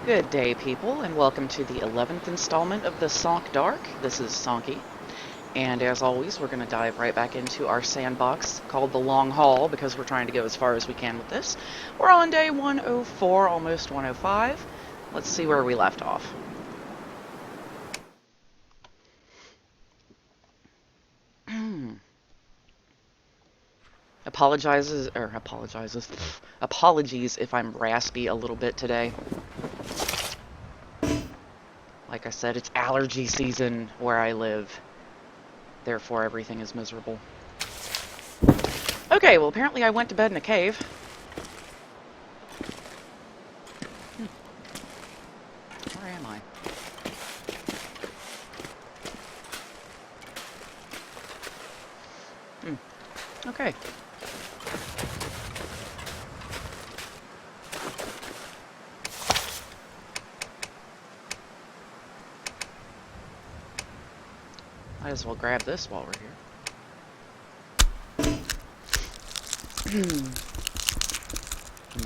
Good day, people, and welcome to the 11th installment of the Sonk Dark. This is Sonky, and as always, we're going to dive right back into our sandbox called the Long Haul because we're trying to go as far as we can with this. We're on day 104, almost 105. Let's see where we left off. Apologies if I'm raspy a little bit today. Like I said, it's allergy season where I live. Therefore, everything is miserable. Okay, well, apparently I went to bed in a cave. Where am I? Okay. Might as well grab this while we're here.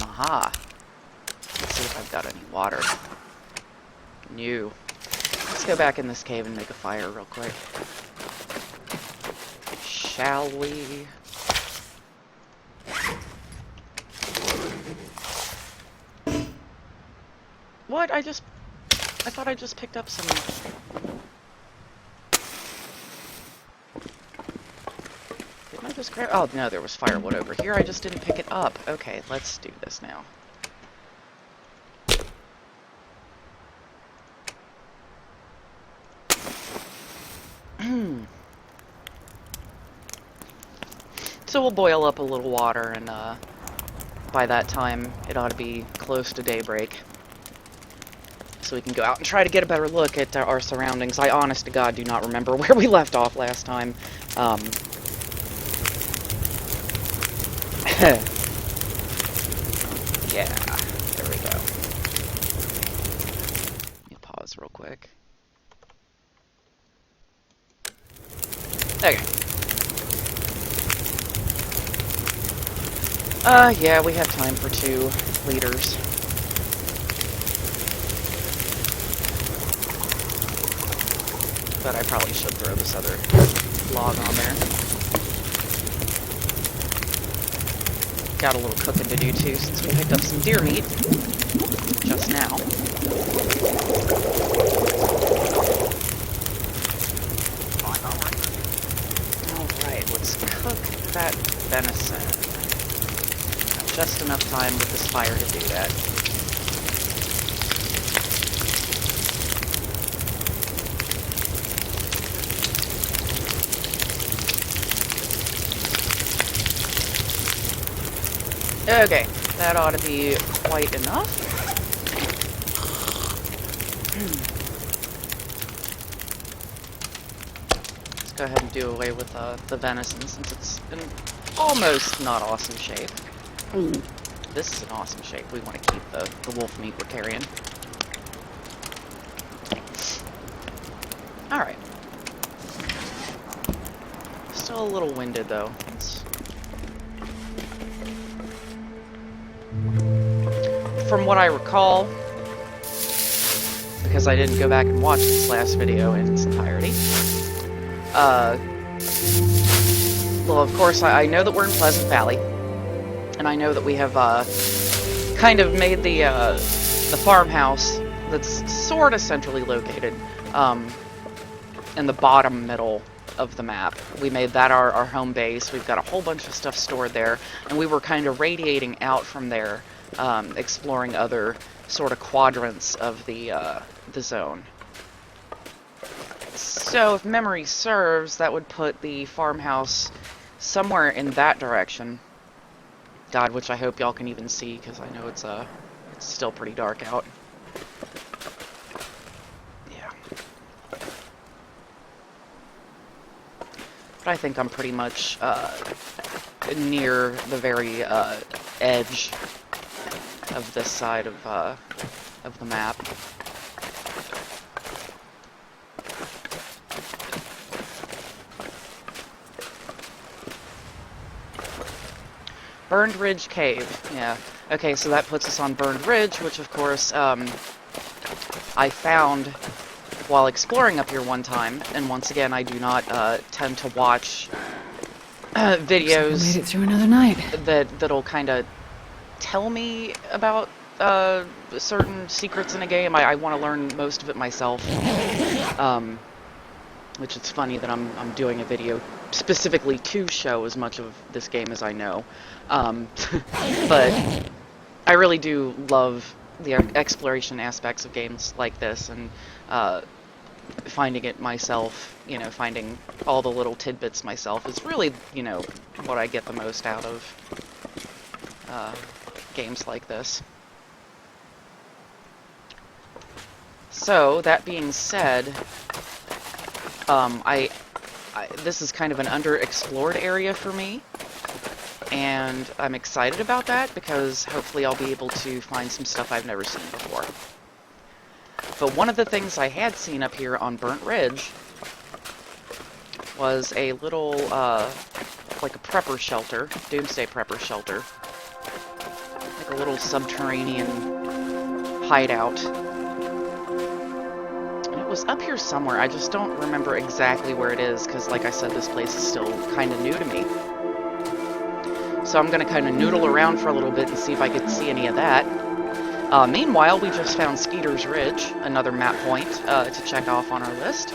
Maha. Let's see if I've got any water. No. Let's go back in this cave and make a fire real quick. Shall we? What? I thought I just picked up some... Didn't I just grab... Oh, no, there was firewood over here. I just didn't pick it up. Okay, let's do this now. So we'll boil up a little water, and by that time, it ought to be close to daybreak. So we can go out and try to get a better look at our surroundings. I, honest to God, do not remember where we left off last time. Yeah, there we go. Let me pause real quick. Okay. Yeah, we have time for 2 liters. But I probably should throw this other log on there. Got a little cooking to do too, since we picked up some deer meat just now. Alright, let's cook that venison. Just enough time with this fire to do that. Okay, that ought to be quite enough. Let's go ahead and do away with the venison since it's in almost not awesome shape. This is in awesome shape. We want to keep the wolf meat we're carrying. Alright. Still a little winded though. From what I recall, because I didn't go back and watch this last video in its entirety, well, of course, I know that we're in Pleasant Valley, and I know that we have kind of made the farmhouse that's sort of centrally located in the bottom middle of the map. We made that our home base. We've got a whole bunch of stuff stored there, and we were kind of radiating out from there, exploring other sort of quadrants of the zone. So, if memory serves, that would put the farmhouse somewhere in that direction. God, which I hope y'all can even see, because I know it's still pretty dark out. Yeah. But I think I'm pretty much near the very edge of this side of the map. Burned Ridge Cave, yeah. Okay, so that puts us on Burned Ridge, which of course I found while exploring up here one time, and once again, I do not tend to watch videos. Looks like we made it through another night. That'll kind of tell me about certain secrets in a game. I want to learn most of it myself. Which it's funny that I'm doing a video specifically to show as much of this game as I know. But I really do love the exploration aspects of games like this, and finding it myself, you know, finding all the little tidbits myself is really, you know, what I get the most out of games like this. So, that being said, this is kind of an underexplored area for me, and I'm excited about that because hopefully I'll be able to find some stuff I've never seen before. But one of the things I had seen up here on Burnt Ridge was a little, like a prepper shelter, doomsday prepper shelter, like a little subterranean hideout. It was up here somewhere. I just don't remember exactly where it is because, like I said, this place is still kind of new to me. So I'm going to kind of noodle around for a little bit and see if I can see any of that. Meanwhile, we just found Skeeter's Ridge, another map point to check off on our list.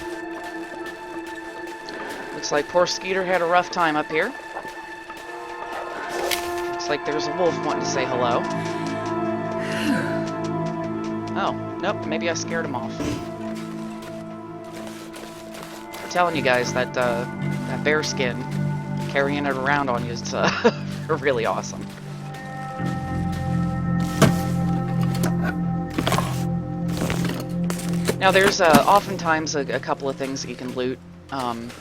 Looks like poor Skeeter had a rough time up here. Looks like there's a wolf wanting to say hello. Oh, nope, maybe I scared him off. I'm telling you guys, that bear skin, carrying it around on you is really awesome. Now there's oftentimes a couple of things that you can loot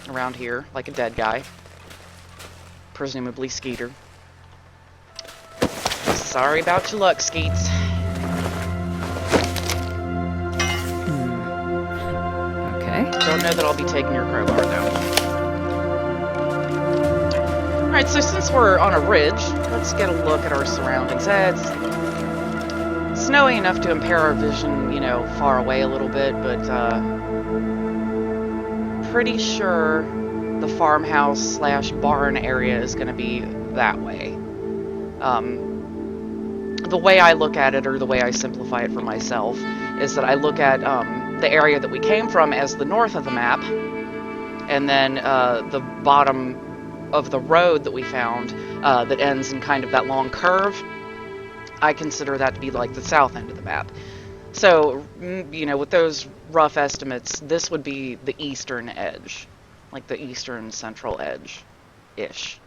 around here, like a dead guy, presumably Skeeter. Sorry about your luck, Skeets. Okay. Don't know that I'll be taking your crowbar, though. Alright, so since we're on a ridge, let's get a look at our surroundings. It's snowy enough to impair our vision, you know, far away a little bit, but pretty sure the farmhouse / barn area is going to be that way. The way I look at it, or the way I simplify it for myself, is that I look at the area that we came from as the north of the map, and then the bottom of the road that we found that ends in kind of that long curve, I consider that to be like the south end of the map. So, you know, with those rough estimates, this would be the eastern edge, like the eastern central edge-ish,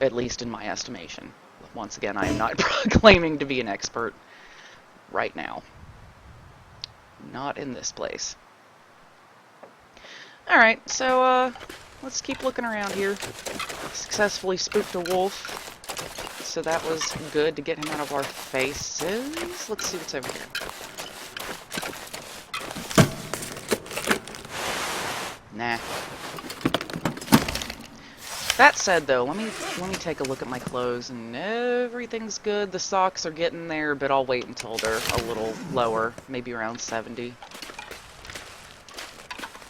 at least in my estimation. Once again, I am not claiming to be an expert right now. Not in this place. Alright, so let's keep looking around here. Successfully spooked a wolf, so that was good to get him out of our faces. Let's see what's over here. Nah. That said, though, let me take a look at my clothes, and everything's good. The socks are getting there, but I'll wait until they're a little lower, maybe around 70.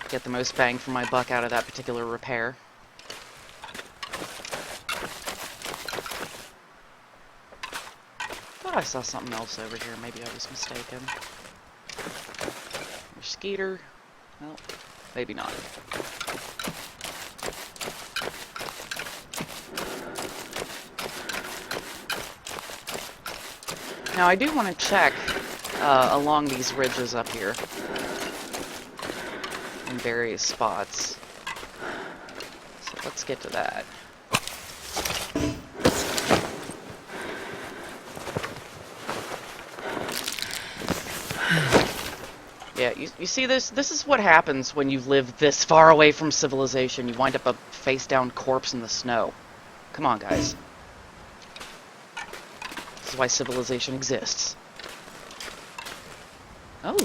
Get the most bang for my buck out of that particular repair. Thought I saw something else over here. Maybe I was mistaken. There's Skeeter. Well, maybe not. Now, I do want to check along these ridges up here in various spots. So let's get to that. Yeah, you see this? This is what happens when you live this far away from civilization. You wind up a face-down corpse in the snow. Come on, guys. This is why civilization exists. Oh,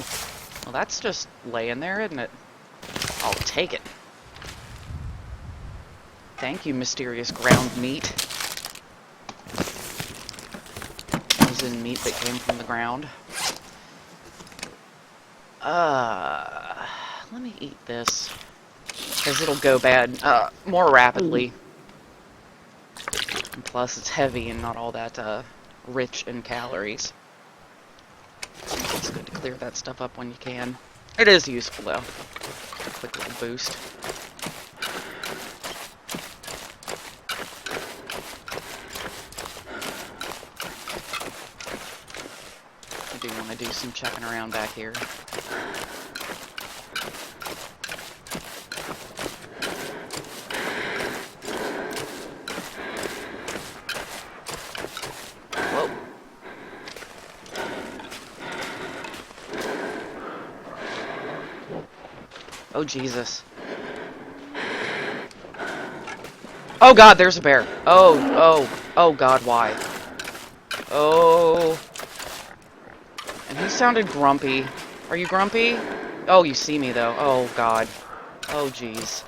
well that's just laying there, isn't it? I'll take it. Thank you, mysterious ground meat. As in meat that came from the ground. Let me eat this. Because it'll go bad more rapidly. And plus, it's heavy and not all that rich in calories. It's good to clear that stuff up when you can. It is useful, though. A quick little boost. I do want to do some checking around back here. Whoa. Oh, Jesus. Oh, God, there's a bear. Oh, God, why? Oh. And he sounded grumpy. Are you grumpy? Oh, you see me, though. Oh, God. Oh, jeez.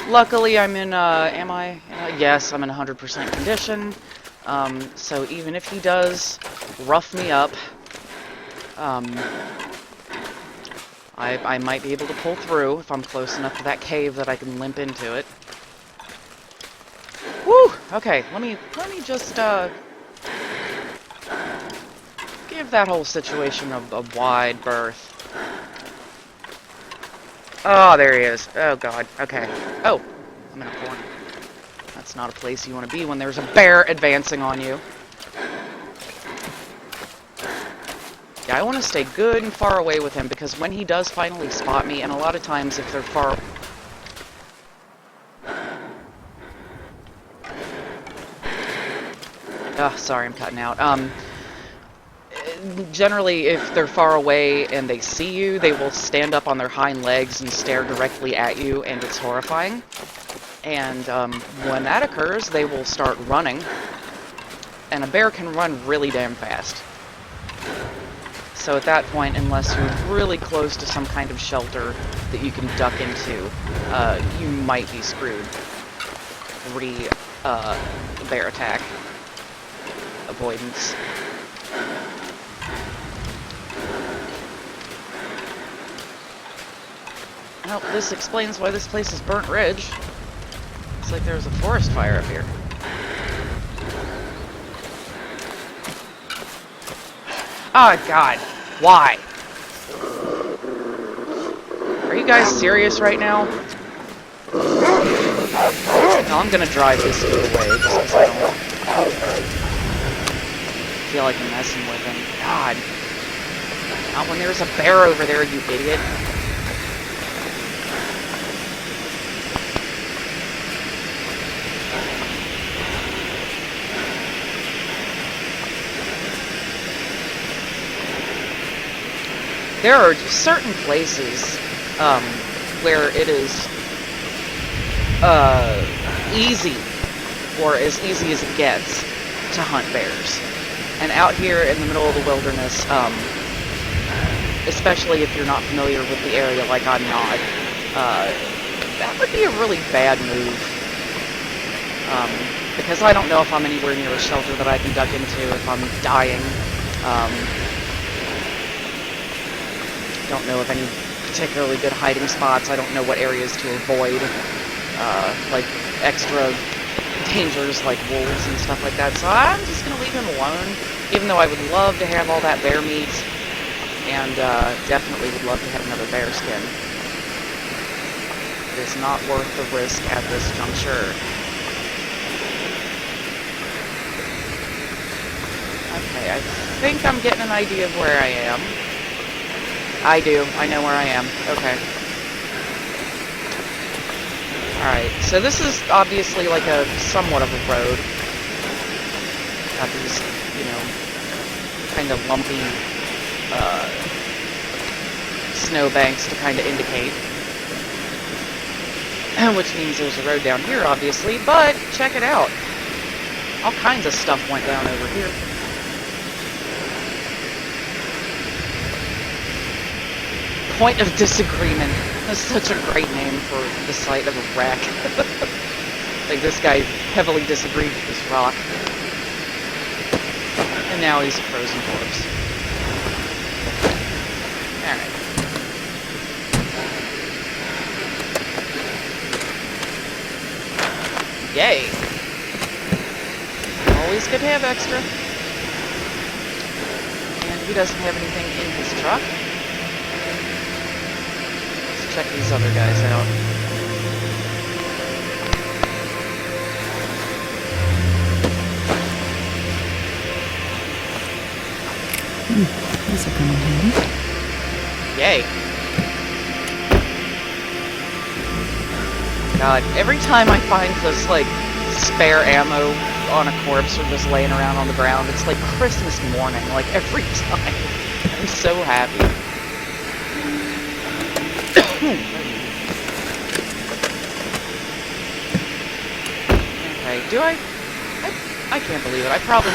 Luckily, I'm in, am I? Yes, I'm in 100% condition. So even if he does rough me up, I might be able to pull through if I'm close enough to that cave that I can limp into it. Woo! Okay, let me just, give that whole situation a wide berth. Oh, there he is. Oh, God. Okay. Oh, I'm in a corner. That's not a place you want to be when there's a bear advancing on you. Yeah, I want to stay good and far away with him, because when he does finally spot me, and a lot of times if they're far... sorry, I'm cutting out. Generally, if they're far away and they see you, they will stand up on their hind legs and stare directly at you, and it's horrifying. And when that occurs, they will start running. And a bear can run really damn fast. So at that point, unless you're really close to some kind of shelter that you can duck into, you might be screwed. Bear attack avoidance. Well, this explains why this place is burnt ridge. Looks like there was a forest fire up here. Oh, God. Why? Are you guys serious right now? No, I'm gonna drive this dude away just because I don't feel like I'm messing with him. God. Not when there's a bear over there, you idiot. There are certain places where it is easy, or as easy as it gets, to hunt bears. And out here in the middle of the wilderness, especially if you're not familiar with the area like I'm not, that would be a really bad move. Because I don't know if I'm anywhere near a shelter that I can duck into if I'm dying. Don't know of any particularly good hiding spots. I don't know what areas to avoid, like extra dangers like wolves and stuff like that. So I'm just gonna leave him alone, even though I would love to have all that bear meat, and definitely would love to have another bear skin. It is not worth the risk at this juncture. Okay, I think I'm getting an idea of where I am. I do. I know where I am. Okay. Alright, so this is obviously like a somewhat of a road. Got these, you know, kind of lumpy snowbanks to kind of indicate. Which means there's a road down here, obviously, but check it out. All kinds of stuff went down over here. Point of disagreement. That's such a great name for the site of a wreck. Like, this guy heavily disagreed with this rock. And now he's a frozen corpse. Alright. Yay! Always good to have extra. And he doesn't have anything in his truck. Let's check these other guys out. These will come in handy. Yay. God, every time I find this, like, spare ammo on a corpse or just laying around on the ground, it's like Christmas morning, like, every time. I'm so happy. Okay, do I can't believe it. I probably...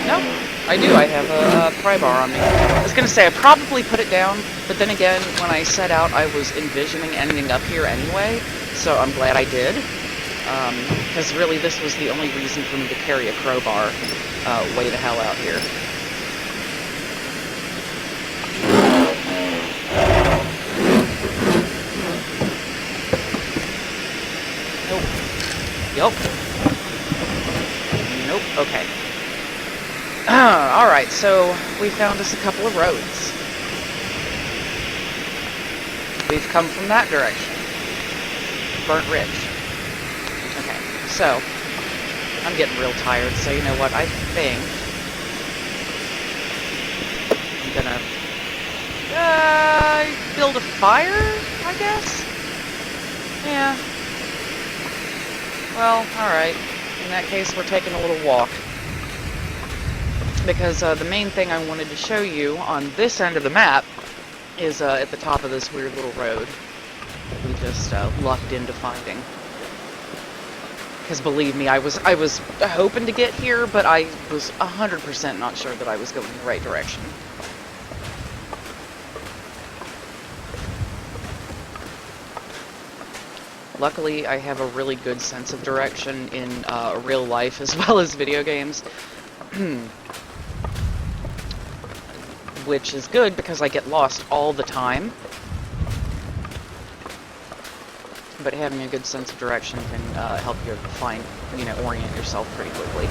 Nope. I do. I have a pry bar on me. I was going to say, I probably put it down, but then again, when I set out, I was envisioning ending up here anyway, so I'm glad I did. Because really, this was the only reason for me to carry a crowbar way the hell out here. Nope. Yup. Nope. Okay. Alright, so we found us a couple of roads. We've come from that direction. Burnt Ridge. Okay, so I'm getting real tired, so you know what, I think I'm gonna build a fire, I guess? Yeah. Well, alright. In that case, we're taking a little walk. Because the main thing I wanted to show you on this end of the map is at the top of this weird little road that we just lucked into finding. Because believe me, I was hoping to get here, but I was 100% not sure that I was going in the right direction. Luckily, I have a really good sense of direction in real life as well as video games. Which is good because I get lost all the time. But having a good sense of direction can help you find, orient yourself pretty quickly.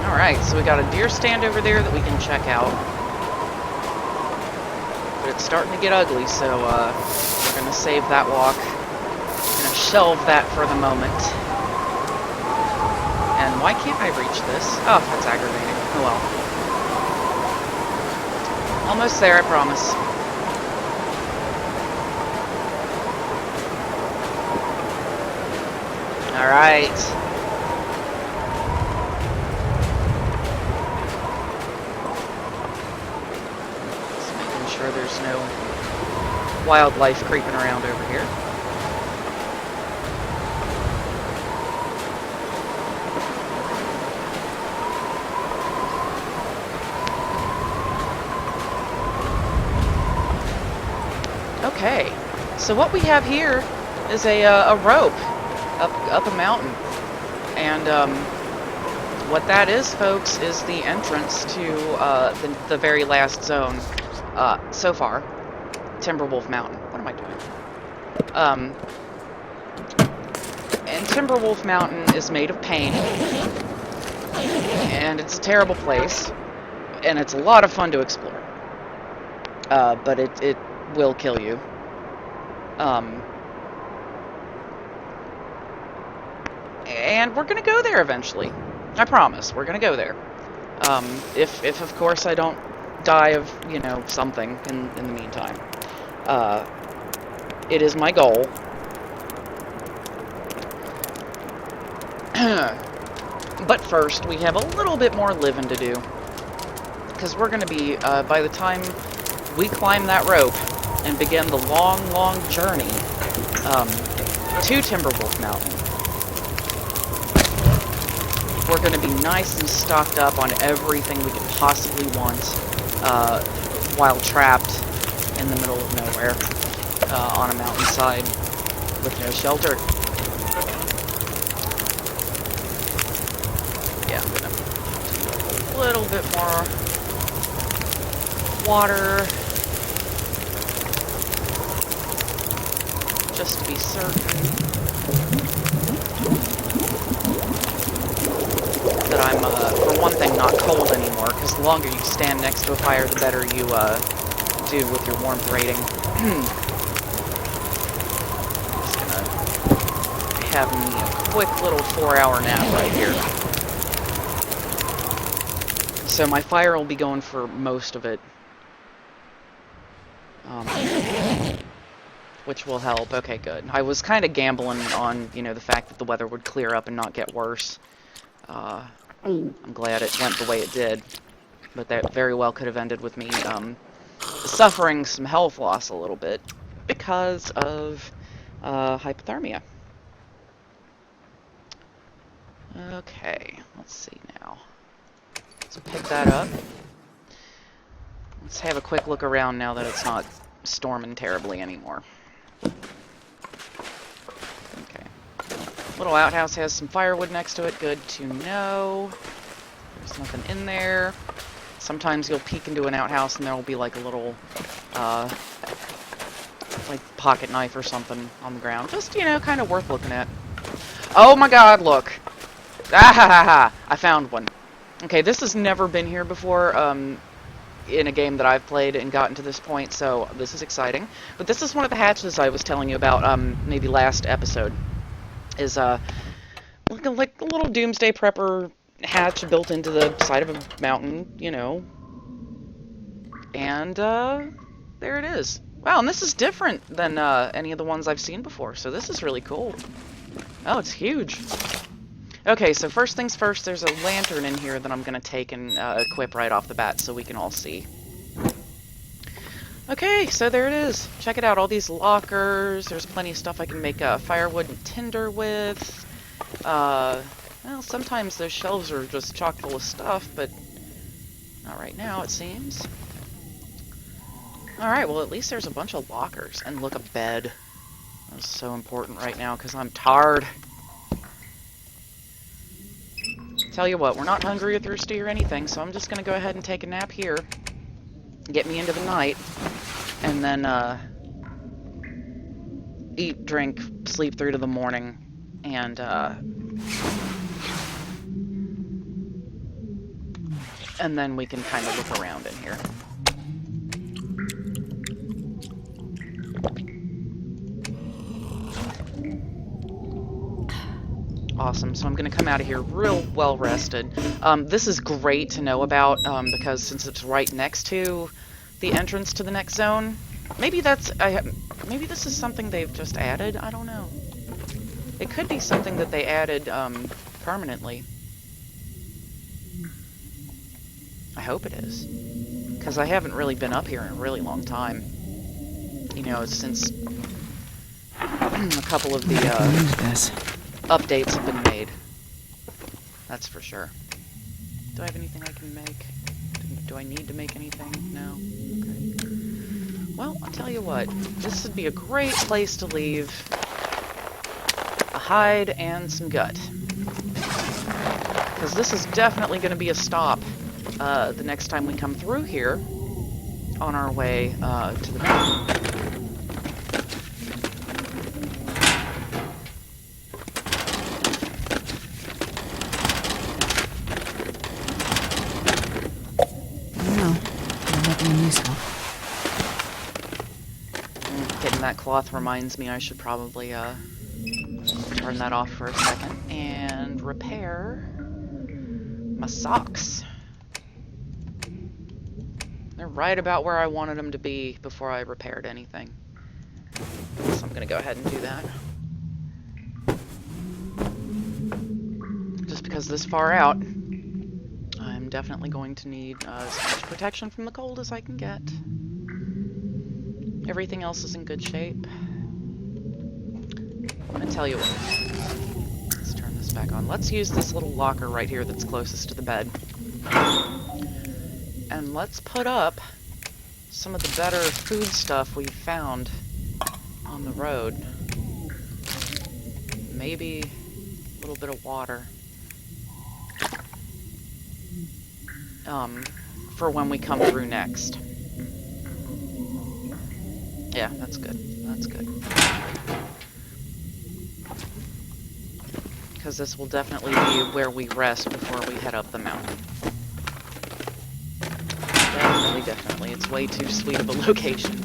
Alright, so we got a deer stand over there that we can check out. But it's starting to get ugly, so we're going to save that walk. Gonna shelve that for the moment. And why can't I reach this? Oh, that's aggravating. Oh well. Almost there, I promise. Alright. Just making sure there's no wildlife creeping around over here. Okay, so what we have here is a rope up a mountain, and what that is, folks, is the entrance to the very last zone so far, Timberwolf Mountain. What am I doing? And Timberwolf Mountain is made of pain, and it's a terrible place, and it's a lot of fun to explore, but it will kill you. And we're gonna go there eventually. I promise, we're gonna go there. If of course I don't die of, something in the meantime. It is my goal. But first, we have a little bit more living to do. Because we're gonna be, by the time we climb that rope and begin the long, long journey to Timberwolf Mountain, we're going to be nice and stocked up on everything we could possibly want while trapped in the middle of nowhere on a mountainside with no shelter. little bit more water. Just to be certain that I'm, for one thing, not cold anymore, because the longer you stand next to a fire, the better you, do with your warmth rating. Just gonna have me a quick little 4-hour nap right here. So my fire will be going for most of it. Which will help. Okay, good. I was kind of gambling on, you know, the fact that the weather would clear up and not get worse. I'm glad it went the way it did. But that very well could have ended with me, suffering some health loss a little bit because of, hypothermia. Okay, let's see now. Let's pick that up. Let's have a quick look around now that it's not storming terribly anymore. Okay. Little outhouse has some firewood next to it. Good to know. There's nothing in there. Sometimes you'll peek into an outhouse and there will be like a little, like pocket knife or something on the ground. Just, you know, kind of worth looking at. Oh my god, look! Ah ha ha ha! I found one. Okay, this has never been here before, in a game that I've played and gotten to this point, so this is exciting. But this is one of the hatches I was telling you about, maybe last episode. Is, like a little doomsday prepper hatch built into the side of a mountain, you know. And, there it is. Wow, and this is different than, any of the ones I've seen before, so this is really cool. Oh, it's huge. Okay, so first things first, there's a lantern in here that I'm going to take and equip right off the bat so we can all see. Okay, so there it is. Check it out, all these lockers. There's plenty of stuff I can make firewood and tinder with. Well, sometimes those shelves are just chock full of stuff, but not right now, it seems. Alright, well, at least there's a bunch of lockers. And look, a bed. That's so important right now, because I'm tired. Tell you what, we're not hungry or thirsty or anything, so I'm just going to go ahead and take a nap here. Get me into the night. And then, eat, drink, sleep through to the morning. And, then we can kind of look around in here. Awesome, so I'm going to come out of here real well rested. This is great to know about, because since it's right next to the entrance to the next zone, maybe maybe this is something they've just added, I don't know. It could be something that they added, permanently. I hope it is. Because I haven't really been up here in a really long time. You know, since a couple of the, updates have been made. That's for sure. Do I have anything I can make? Do I need to make anything? No? Okay. Well, I'll tell you what. This would be a great place to leave a hide and some gut. Because this is definitely going to be a stop the next time we come through here on our way to the mountain. Getting that cloth reminds me I should probably turn that off for a second and repair my socks. They're right about where I wanted them to be before I repaired anything. So I'm gonna go ahead and do that. Just because this far out, I'm definitely going to need as much protection from the cold as I can get. Everything else is in good shape. I'm gonna tell you what. Let's turn this back on. Let's use this little locker right here that's closest to the bed. And let's put up some of the better food stuff we've found on the road. Maybe a little bit of water. for when we come through next. Yeah, that's good. That's good. Because this will definitely be where we rest before we head up the mountain. Definitely, definitely. It's way too sweet of a location.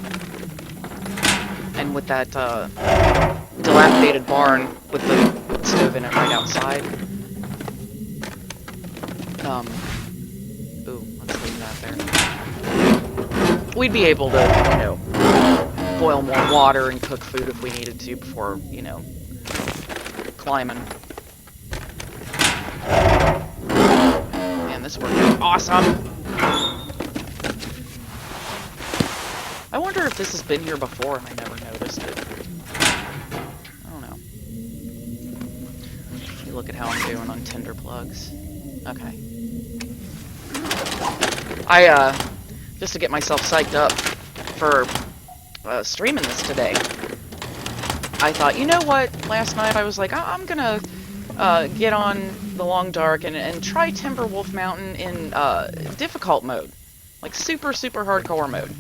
And with that dilapidated barn with the wood stove in it right outside. Ooh, let's leave that there. We'd be able to, you know, boil more water and cook food if we needed to before, you know, climbing. Man, this worked out awesome! I wonder if this has been here before and I never noticed it. I don't know. Let me look at how I'm doing on Tinder plugs. Okay. Just to get myself psyched up for streaming this today, I thought, you know what? Last night I was like, I'm gonna get on the Long Dark and try Timberwolf Mountain in difficult mode. Like super, super hardcore mode.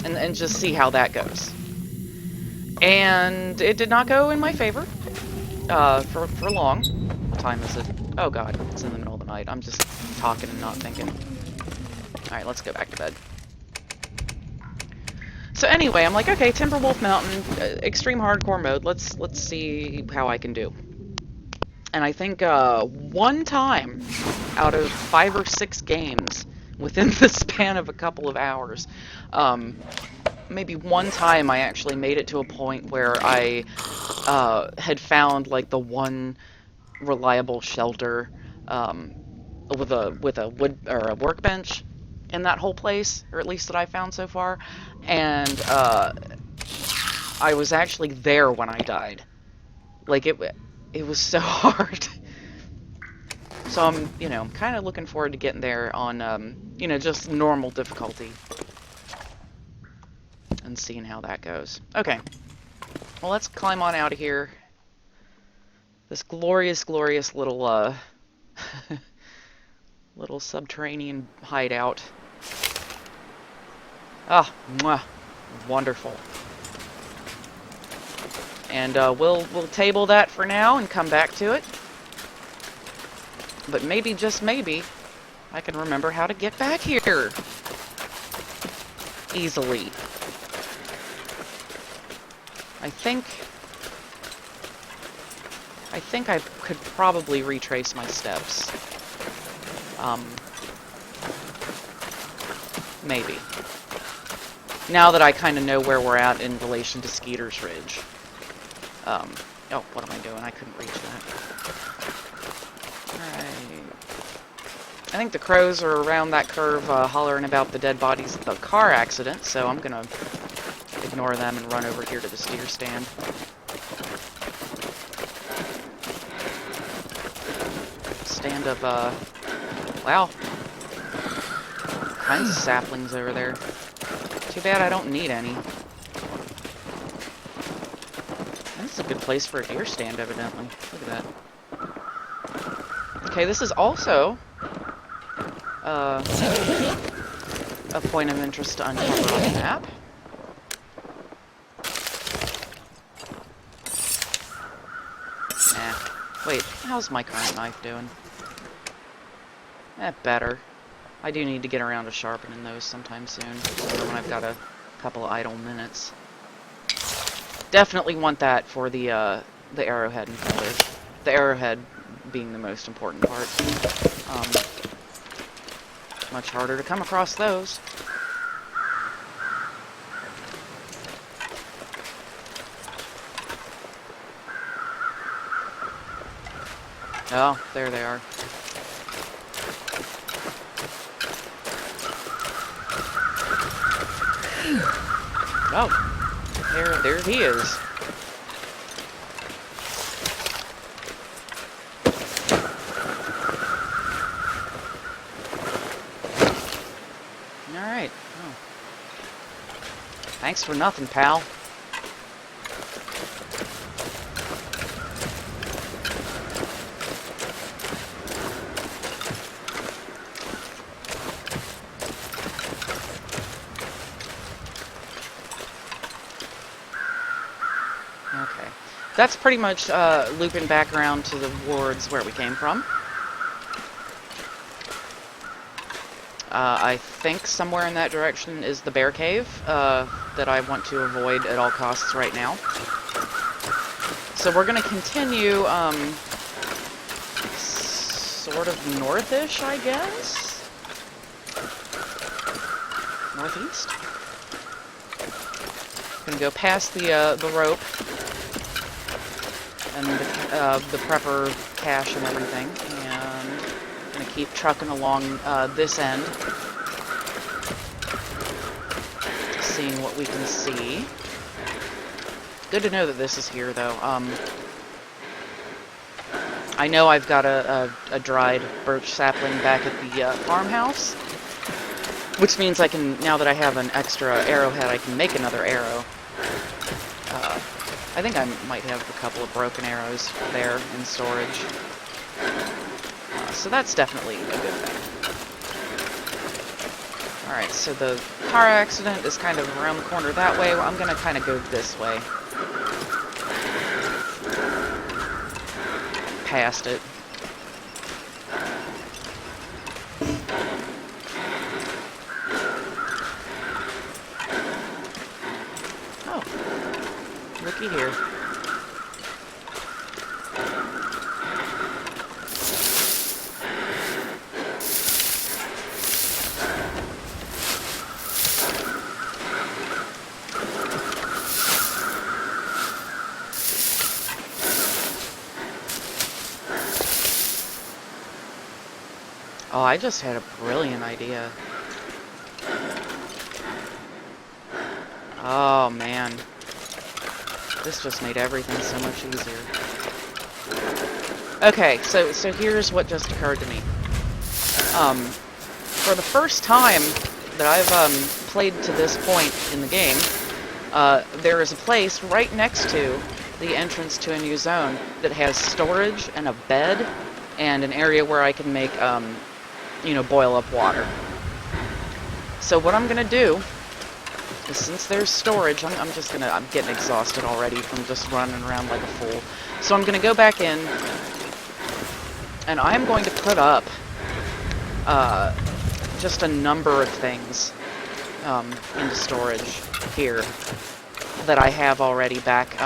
And just see how that goes. And it did not go in my favor. For long. What time is it? Oh god, it's in the middle of the night. I'm just talking and not thinking. Alright, let's go back to bed. So anyway, I'm like, okay, Timberwolf Mountain, extreme hardcore mode. Let's see how I can do. And I think one time out of 5 or 6 games within the span of a couple of hours, maybe one time I actually made it to a point where I had found like the one reliable shelter with a wood or a workbench in that whole place, or at least that I found so far, and I was actually there when I died. Like it was so hard. So I'm, you know, kind of looking forward to getting there on, you know, just normal difficulty and seeing how that goes. Okay, well, let's climb on out of here. This glorious, glorious little, little subterranean hideout. Ah, mwah, wonderful. And we'll table that for now and come back to it. But maybe, just maybe, I can remember how to get back here easily. I think I could probably retrace my steps. Maybe. Now that I kind of know where we're at in relation to Skeeter's Ridge. Oh, what am I doing? I couldn't reach that. Alright. I think the crows are around that curve hollering about the dead bodies of the car accident, so I'm gonna ignore them and run over here to the steer stand. Stand of, wow. Kinds of saplings over there. Too bad I don't need any. This is a good place for a deer stand, evidently. Look at that. Okay, this is also a point of interest to uncover on the map. Nah. Wait, how's my current knife doing? Better. I do need to get around to sharpening those sometime soon, when I've got a couple of idle minutes. Definitely want that for the arrowhead and feathers. The arrowhead being the most important part. Much harder to come across those. Oh, there they are. Oh, there he is. Alright. Oh. Thanks for nothing, pal. that's pretty much looping back around to the wards where we came from. I think somewhere in that direction is the bear cave that I want to avoid at all costs right now. So we're going to continue sort of northish, I guess? Northeast? Gonna go past the rope and the prepper cache and everything, and gonna keep trucking along this end, seeing what we can see. Good to know that this is here, though. I know I've got a dried birch sapling back at the farmhouse, which means I can, now that I have an extra arrowhead, I can make another arrow. I think I might have a couple of broken arrows there in storage. So that's definitely a good thing. Alright, so the car accident is kind of around the corner that way. Well, I'm going to kind of go this way. Past it. Oh, looky here. Oh, I just had a brilliant idea. Oh, man. This just made everything so much easier. Okay, so here's what just occurred to me. For the first time that I've played to this point in the game, there is a place right next to the entrance to a new zone that has storage and a bed and an area where I can make you know, boil up water. So what I'm gonna do is, since there's storage, I'm getting exhausted already from just running around like a fool. So I'm gonna go back in, and I'm going to put up just a number of things into storage here that I have already back,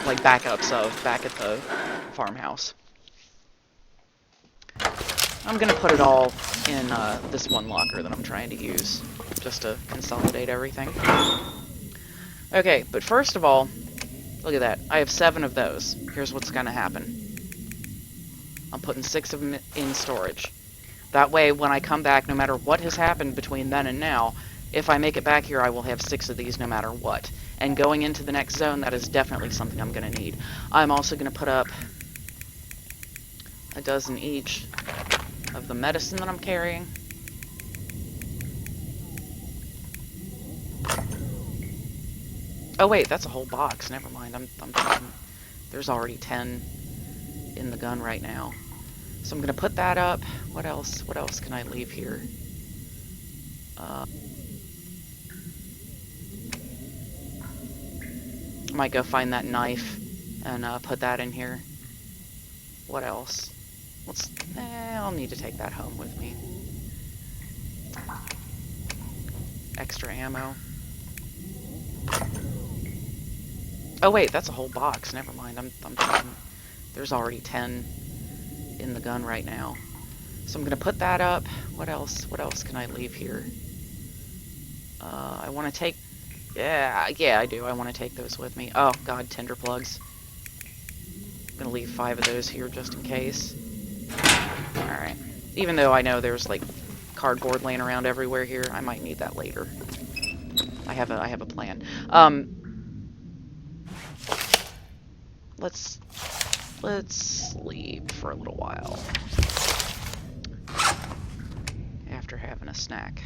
like backups of back at the farmhouse. I'm gonna put it all in this one locker that I'm trying to use, just to consolidate everything. Okay, but first of all, look at that. I have 7 of those. Here's what's gonna happen. I'm putting 6 of them in storage. That way, when I come back, no matter what has happened between then and now, if I make it back here, I will have 6 of these no matter what. And going into the next zone, that is definitely something I'm gonna need. I'm also gonna put up a dozen each of the medicine that I'm carrying. Oh wait, that's a whole box. Never mind. I'm thinking there's already 10 in the gun right now. So I'm gonna put that up. What else? What else can I leave here? I might go find that knife and put that in here. What else? I'll need to take that home with me. Extra ammo. Oh wait, that's a whole box. Never mind. I'm thinking there's already 10 in the gun right now. So I'm gonna put that up. What else? What else can I leave here? I want to take. Yeah, I do. I want to take those with me. Oh God, tinder plugs. I'm gonna leave 5 of those here just in case. Alright. Even though I know there's like cardboard laying around everywhere here, I might need that later. I have a plan. Let's sleep for a little while after having a snack.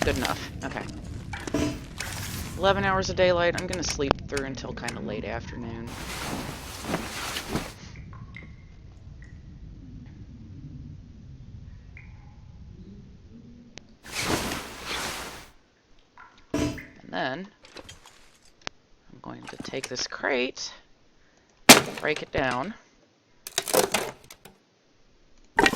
Good enough. Okay. 11 hours of daylight. I'm gonna sleep through until kind of late afternoon. take this crate, break it down. I'm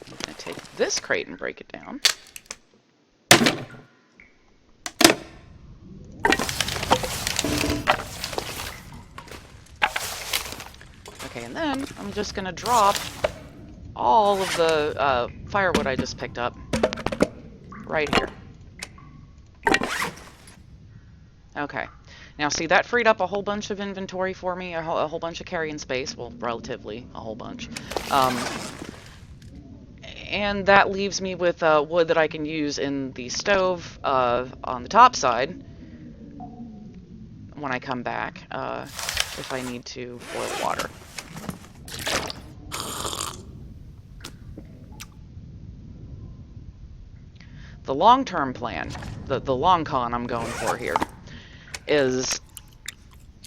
going to take this crate and break it down. Okay, and then I'm just going to drop all of the firewood I just picked up right here. Okay. Now, see, that freed up a whole bunch of inventory for me, a whole bunch of carrying space. Well, relatively, a whole bunch. And that leaves me with wood that I can use in the stove on the top side when I come back, if I need to boil water. The long-term plan, the long con I'm going for here, is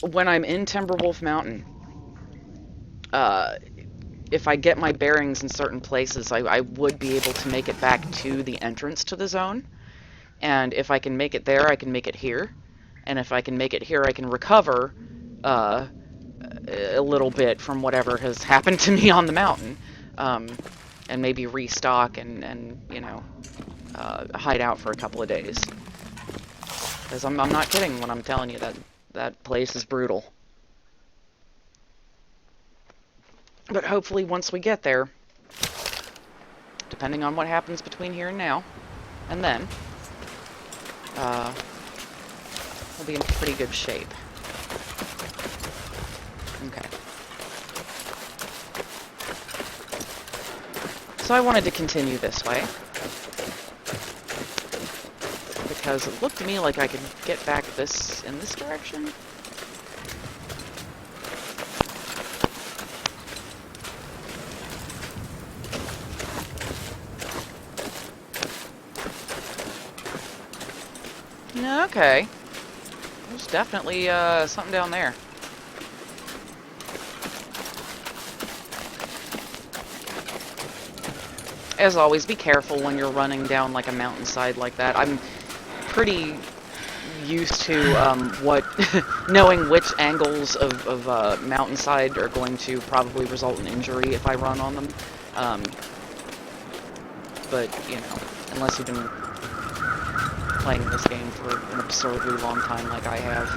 when I'm in Timberwolf Mountain, if I get my bearings in certain places, I would be able to make it back to the entrance to the zone. And if I can make it there, I can make it here. And if I can make it here, I can recover a little bit from whatever has happened to me on the mountain. And maybe restock and you know, hide out for a couple of days. Because I'm not kidding when I'm telling you that place is brutal. But hopefully once we get there, depending on what happens between here and now, and then, we'll be in pretty good shape. Okay. So I wanted to continue this way, because it looked to me like I could get back in this direction. Okay. There's definitely something down there. As always, be careful when you're running down like a mountainside like that. I'm pretty used to knowing which angles of mountainside are going to probably result in injury if I run on them. But, you know, unless you've been playing this game for an absurdly long time like I have,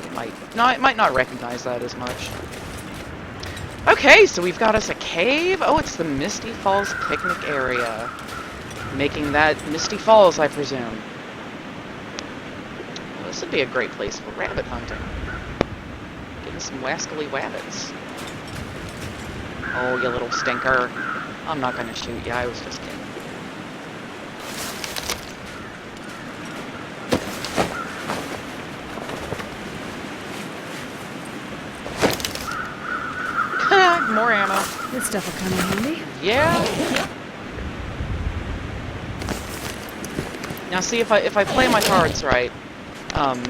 you might not recognize that as much. Okay, so we've got us a cave. Oh, it's the Misty Falls picnic area. Making that Misty Falls, I presume. Well, this would be a great place for rabbit hunting. Getting some wascally wabbits. Oh, you little stinker. I'm not gonna shoot you, I was just kidding. More ammo. This stuff will come in handy. Yeah. Now, see, if I play my cards right, another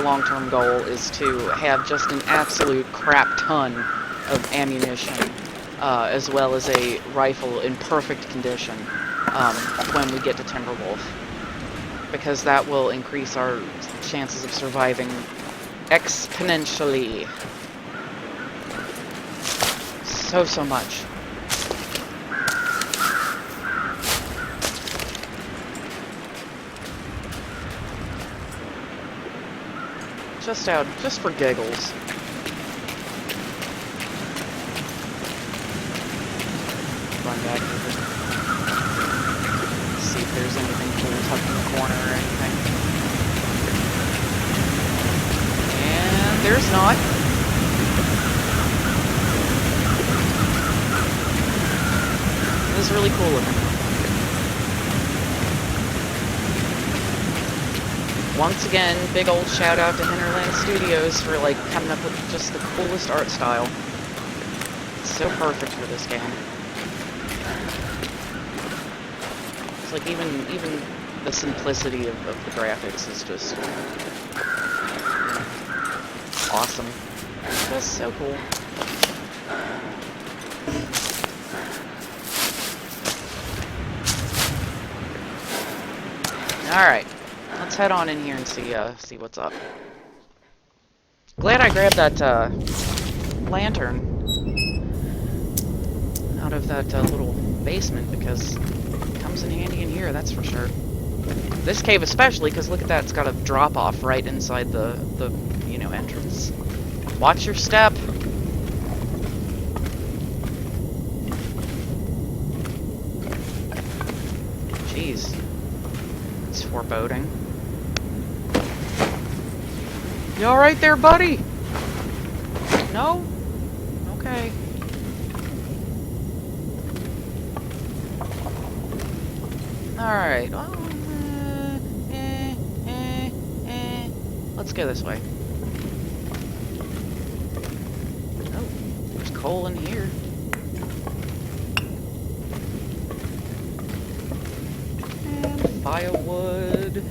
long-term goal is to have just an absolute crap ton of ammunition, as well as a rifle in perfect condition when we get to Timberwolf, because that will increase our chances of surviving exponentially. So much. Just for giggles. Run back here. See if there's anything cool tucked in the corner or anything. And there's not. This is really cool looking. Once again, big old shout out to Hinterland Studios for like coming up with just the coolest art style. It's so perfect for this game. It's like even the simplicity of the graphics is just awesome. That's so cool. Alright. Let's head on in here and see what's up. Glad I grabbed that, lantern out of that, little basement, because it comes in handy in here, that's for sure. This cave especially, because look at that, it's got a drop-off right inside the, you know, entrance. Watch your step! Jeez. It's foreboding. You alright there, buddy? No? Okay. Alright. Oh, let's go this way. Oh, there's coal in here. And firewood.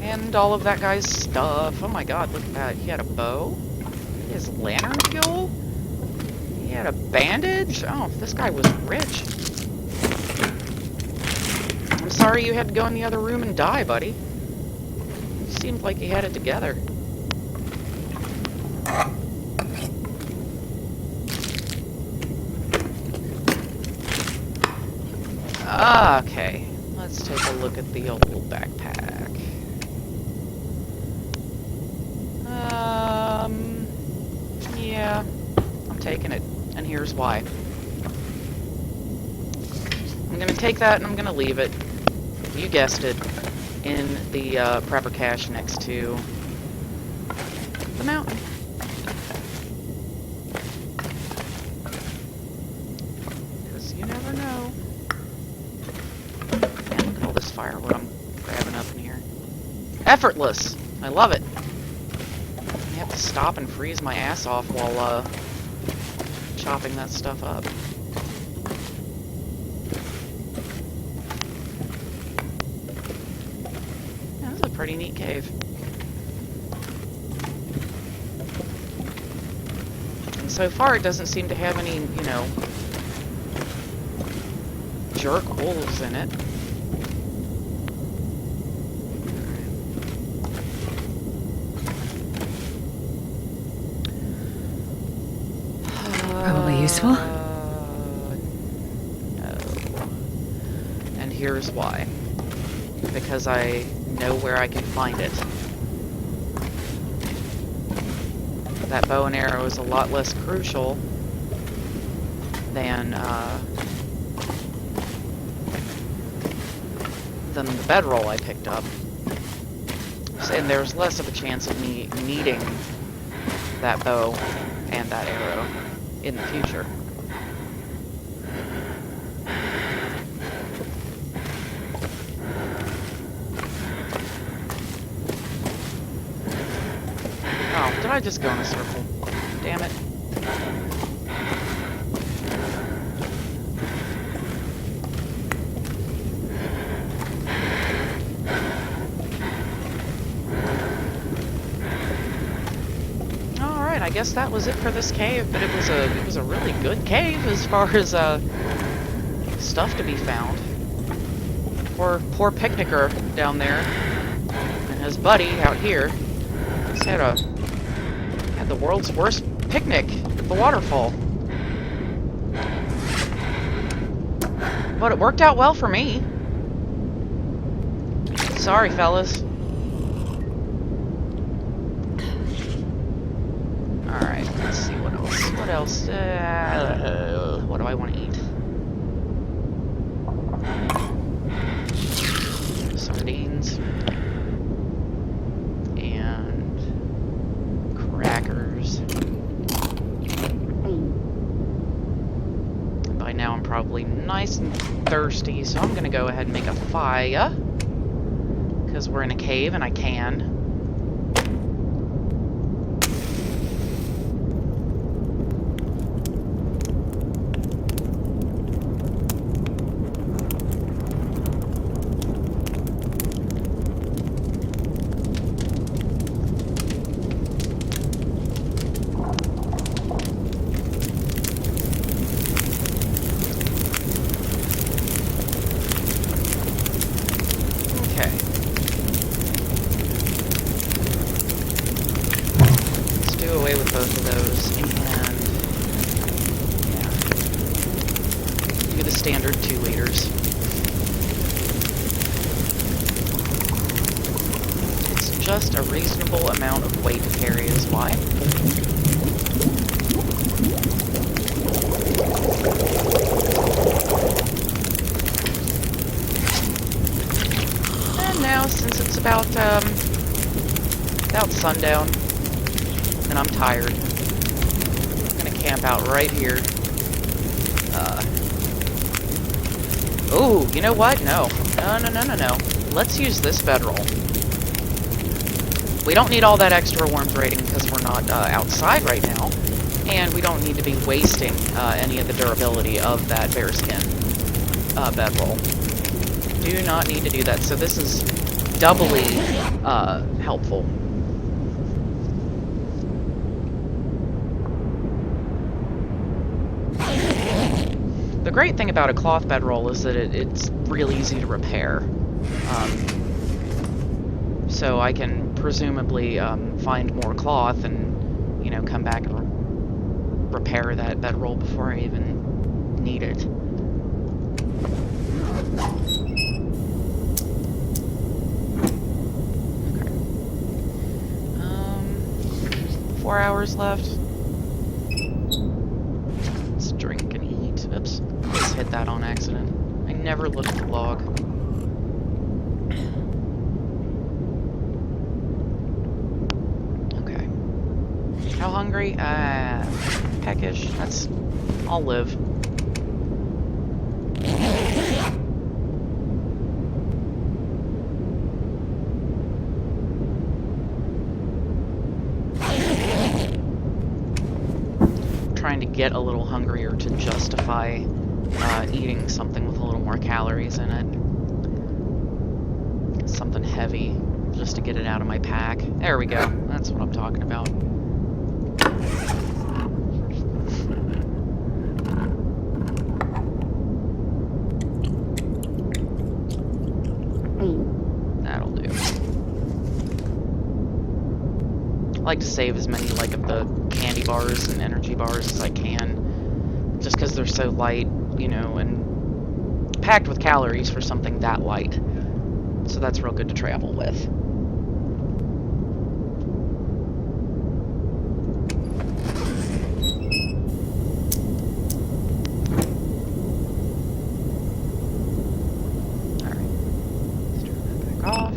And all of that guy's stuff. Oh my god, look at that. He had a bow. He has lantern fuel. He had a bandage. Oh, this guy was rich. I'm sorry you had to go in the other room and die, buddy. You seemed like you had it together. Okay, let's take a look at the old backpack. Yeah, I'm taking it, and here's why. I'm gonna take that and I'm gonna leave it, you guessed it, in the prepper cache next to the mountain. Because you never know. Man, look at all this firewood I'm grabbing up in here. Effortless! I love it. I have to stop and freeze my ass off while chopping that stuff up. Yeah, this is a pretty neat cave. And so far it doesn't seem to have any, you know, jerk wolves in it. Probably useful. No. And here's why. Because I know where I can find it. That bow and arrow is a lot less crucial than the bedroll I picked up. And there's less of a chance of me needing that bow and that arrow in the future. Oh, did I just go in a circle? Damn it. Alright, I guess that was it for this cave, but it was a really good cave as far as stuff to be found. Poor picnicker down there and his buddy out here just had the world's worst picnic at the waterfall. But it worked out well for me. Sorry, fellas. Alright, let's see what else. What else? What do I want to eat? Sardines. And crackers. By now I'm probably nice and thirsty, so I'm gonna go ahead and make a fire. Because we're in a cave and I can. Okay. with both of those, and yeah, do the standard 2 liters. It's just a reasonable amount of weight to carry is why. And now, since it's about sundown, and I'm tired, I'm gonna camp out right here. Ooh, you know what? No. No. Let's use this bedroll. We don't need all that extra warmth rating because we're not outside right now, and we don't need to be wasting any of the durability of that bearskin bedroll. Do not need to do that, so this is doubly helpful. The great thing about a cloth bedroll is that it's real easy to repair. So I can presumably find more cloth and, you know, come back and repair that bedroll before I even need it. Okay. 4 hours left. Let's drink and eat. Oops. Just hit that on accident. I never looked at the log. Okay. How hungry? Peckish. I'll live. Trying to get a little hungrier to justify eating something with a little more calories in it. Something heavy, just to get it out of my pack. There we go. That's what I'm talking about. That'll do. I like to save as many of the candy bars and energy bars as I can, just because they're so light, you know, and packed with calories for something that light. So that's real good to travel with. Alright. Let's turn that back off.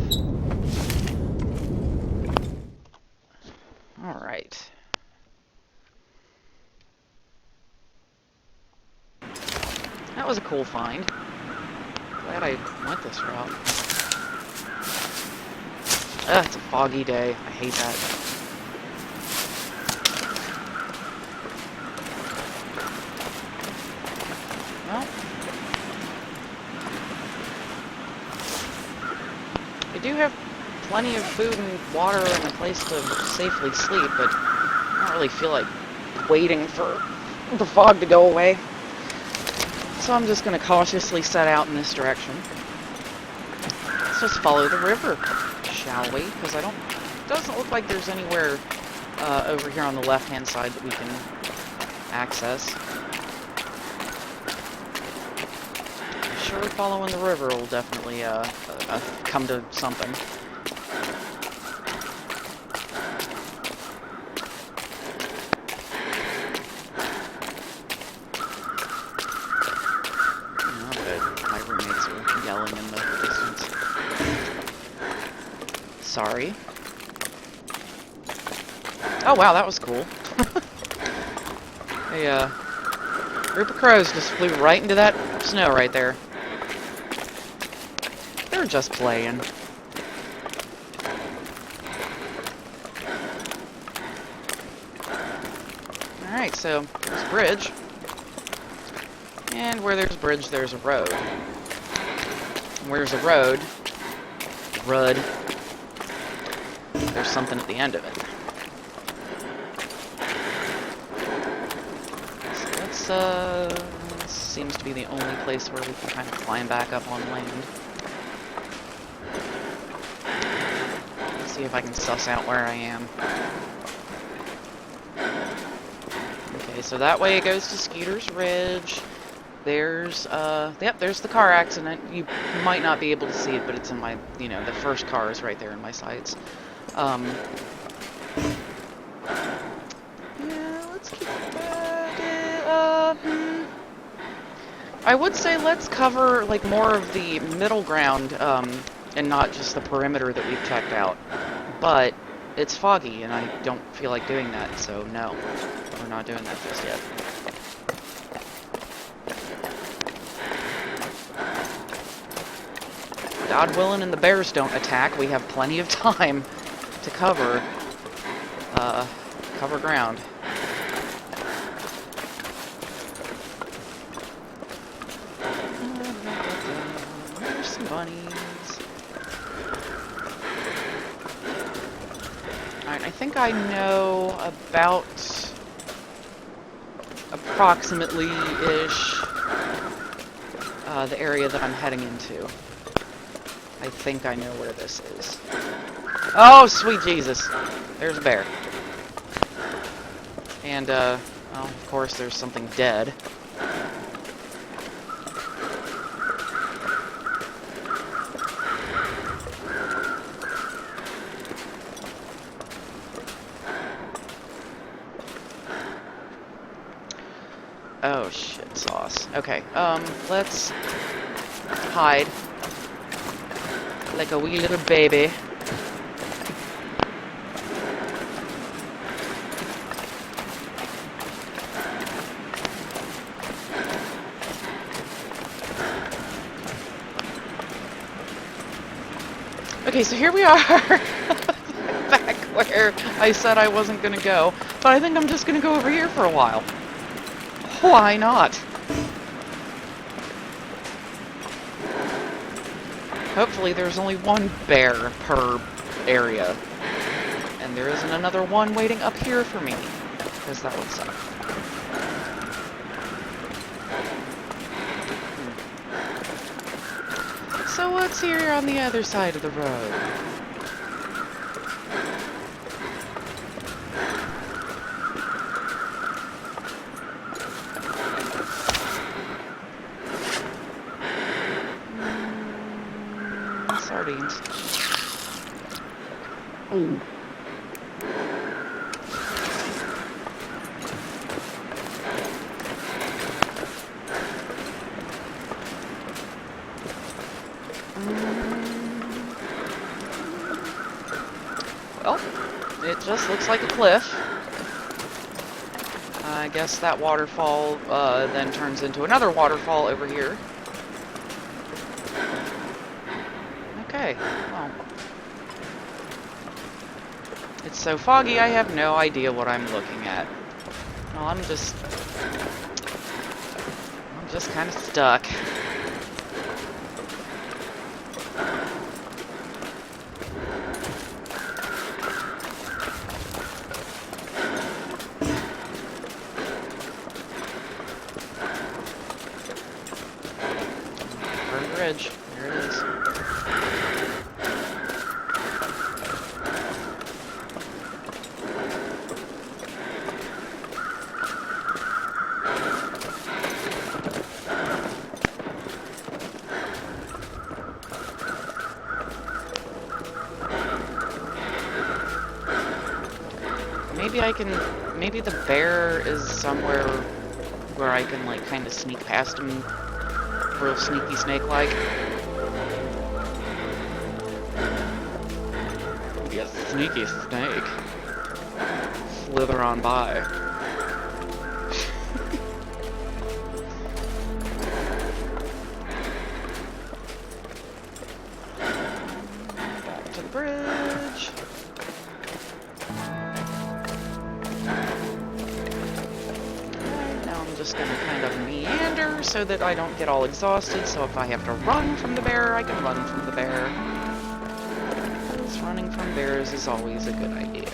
Alright. That was a cool find. Glad I went this route. Ugh, it's a foggy day. I hate that. Well, I do have plenty of food and water and a place to safely sleep, but I don't really feel like waiting for the fog to go away. So I'm just going to cautiously set out in this direction. Let's just follow the river, shall we? Because it doesn't look like there's anywhere over here on the left-hand side that we can access. I'm sure following the river will definitely come to something. Sorry. Oh wow, that was cool. A group of crows just flew right into that snow right there. They're just playing. Alright, so there's a bridge. And where there's a bridge, there's a road. And where there's a road, there's something at the end of it. So this seems to be the only place where we can kind of climb back up on land. Let's see if I can suss out where I am. Okay, so that way it goes to Skeeter's Ridge. There's, yep, there's the car accident. You might not be able to see it, but it's in my, you know, the first car is right there in my sights. Yeah, let's keep that. I would say let's cover, like, more of the middle ground, and not just the perimeter that we've checked out. But it's foggy, and I don't feel like doing that, so no. We're not doing that just yet. God willing and the bears don't attack, we have plenty of time to cover ground. There's some bunnies. Alright, I think I know about approximately-ish the area that I'm heading into. I think I know where this is. Oh, sweet Jesus. There's a bear. And, well, of course, there's something dead. Oh, shit sauce. Okay, let's hide. Like a wee little baby. Okay, so here we are. Back where I said I wasn't gonna go. But I think I'm just gonna go over here for a while. Why not? Hopefully there's only one bear per area. And there isn't another one waiting up here for me. Because that would suck. So what's here on the other side of the road? Sardines. Ooh. Well, it just looks like a cliff. I guess that waterfall then turns into another waterfall over here. Okay, well. It's so foggy I have no idea what I'm looking at. Well, I'm just kind of stuck. Bridge. There it is. Maybe the bear is somewhere where I can, like, kind of sneak past him real sneaky snake-like. Be a sneaky snake. Slither on by. Back to the bridge. Now I'm just gonna kind of meander so that I don't get all exhausted, so if I have to run from the bear, I can run from the bear. Because running from bears is always a good idea.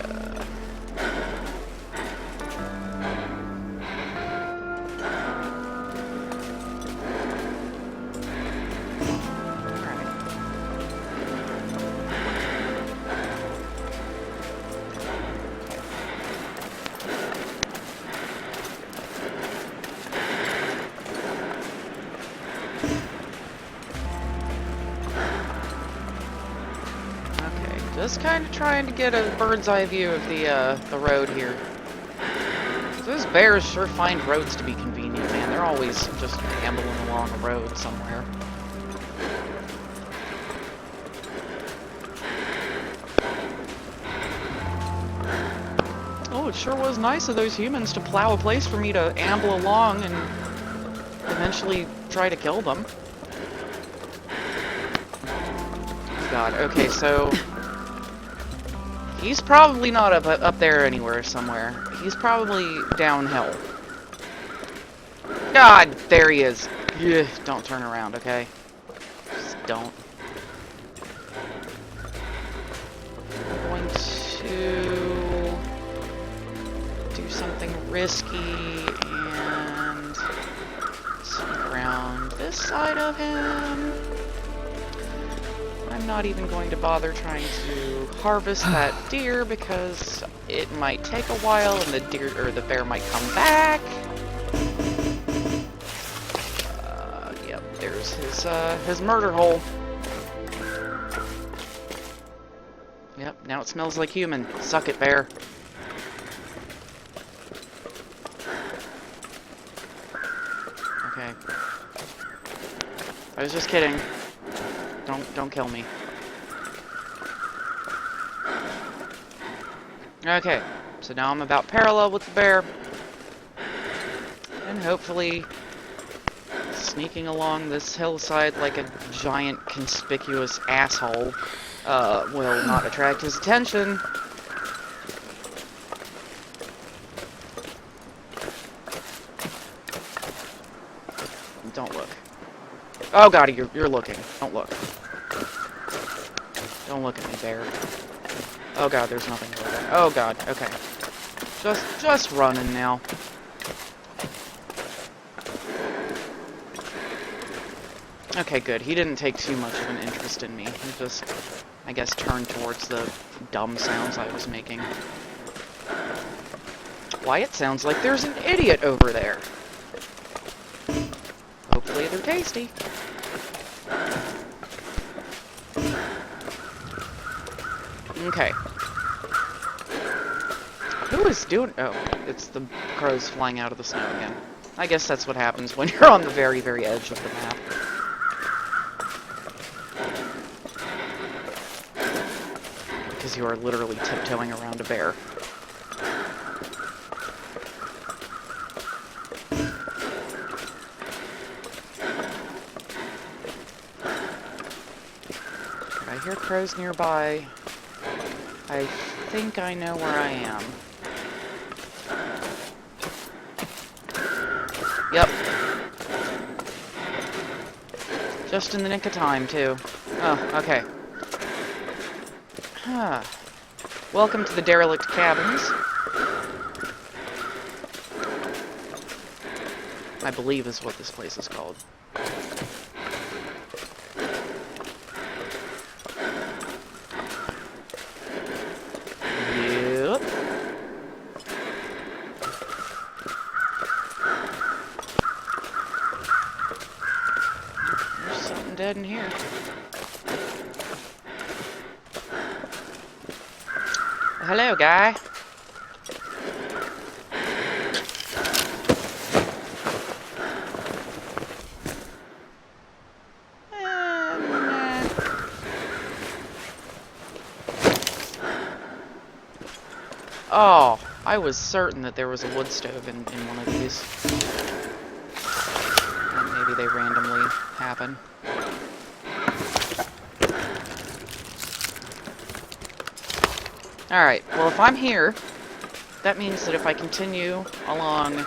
Just kind of trying to get a bird's eye view of the road here. Those bears sure find roads to be convenient, man. They're always just ambling along a road somewhere. Oh, it sure was nice of those humans to plow a place for me to amble along and eventually try to kill them. God, okay, so he's probably not up there anywhere somewhere. He's probably downhill. God, there he is. Ugh, don't turn around, okay? Just don't. I'm going to do something risky and sneak around this side of him. I'm not even going to bother trying to harvest that deer because it might take a while and the bear might come back. Yep, there's his murder hole. Yep, now it smells like human. Suck it, bear. Okay. I was just kidding. Don't kill me. Okay, so now I'm about parallel with the bear. And hopefully sneaking along this hillside like a giant conspicuous asshole will not attract his attention. Don't look. Oh god, you're looking. Don't look. Don't look at me, bear. Oh god, there's nothing over there. Oh god, okay. Just running now. Okay, good. He didn't take too much of an interest in me. He just, I guess, turned towards the dumb sounds I was making. Why, it sounds like there's an idiot over there. Hopefully they're tasty. Okay. Who is doing... Oh, it's the crows flying out of the snow again. I guess that's what happens when you're on the very, very edge of the map. Because you are literally tiptoeing around a bear. I hear crows nearby. I think I know where I am. Yep. Just in the nick of time, too. Oh, okay. Huh. Welcome to the derelict cabins. I believe is what this place is called. Yep. There's something dead in here. Hello, guy. Oh, I was certain that there was a wood stove in one of these. And maybe they randomly happen. Alright, well if I'm here, that means that if I continue along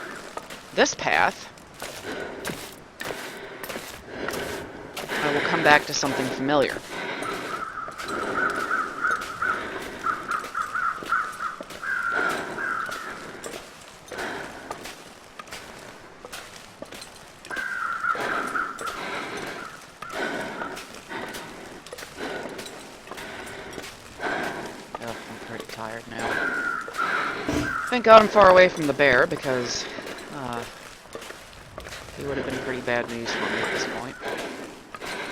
this path, I will come back to something familiar. Tired now. Thank God I'm far away from the bear, because he would have been pretty bad news for me at this point.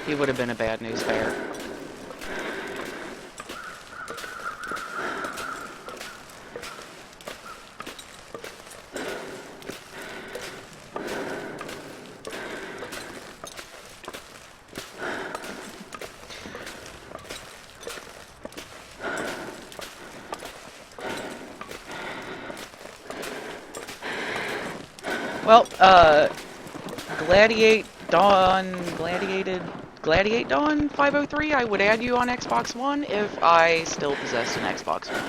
He would have been a bad news bear. Well, Gladiate Dawn 503, I would add you on Xbox One if I still possessed an Xbox One.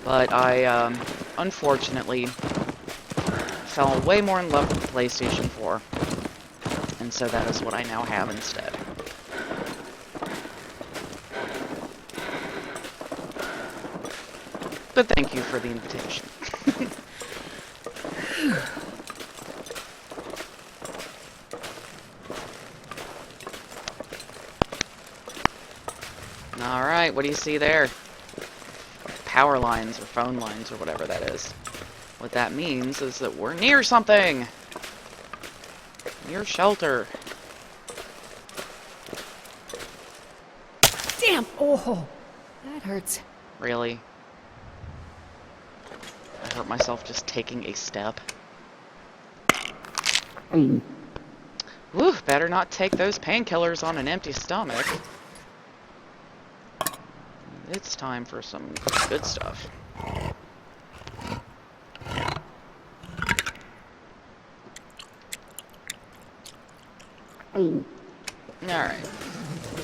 But I, unfortunately, fell way more in love with the PlayStation 4. And so that is what I now have instead. But thank you for the invitation. Alright, what do you see there? Power lines or phone lines or whatever that is. What that means is that we're near something! Near shelter. Damn! Oh, that hurts. Really? I hurt myself just taking a step. Woo, better not take those painkillers on an empty stomach. It's time for some good stuff. Alright.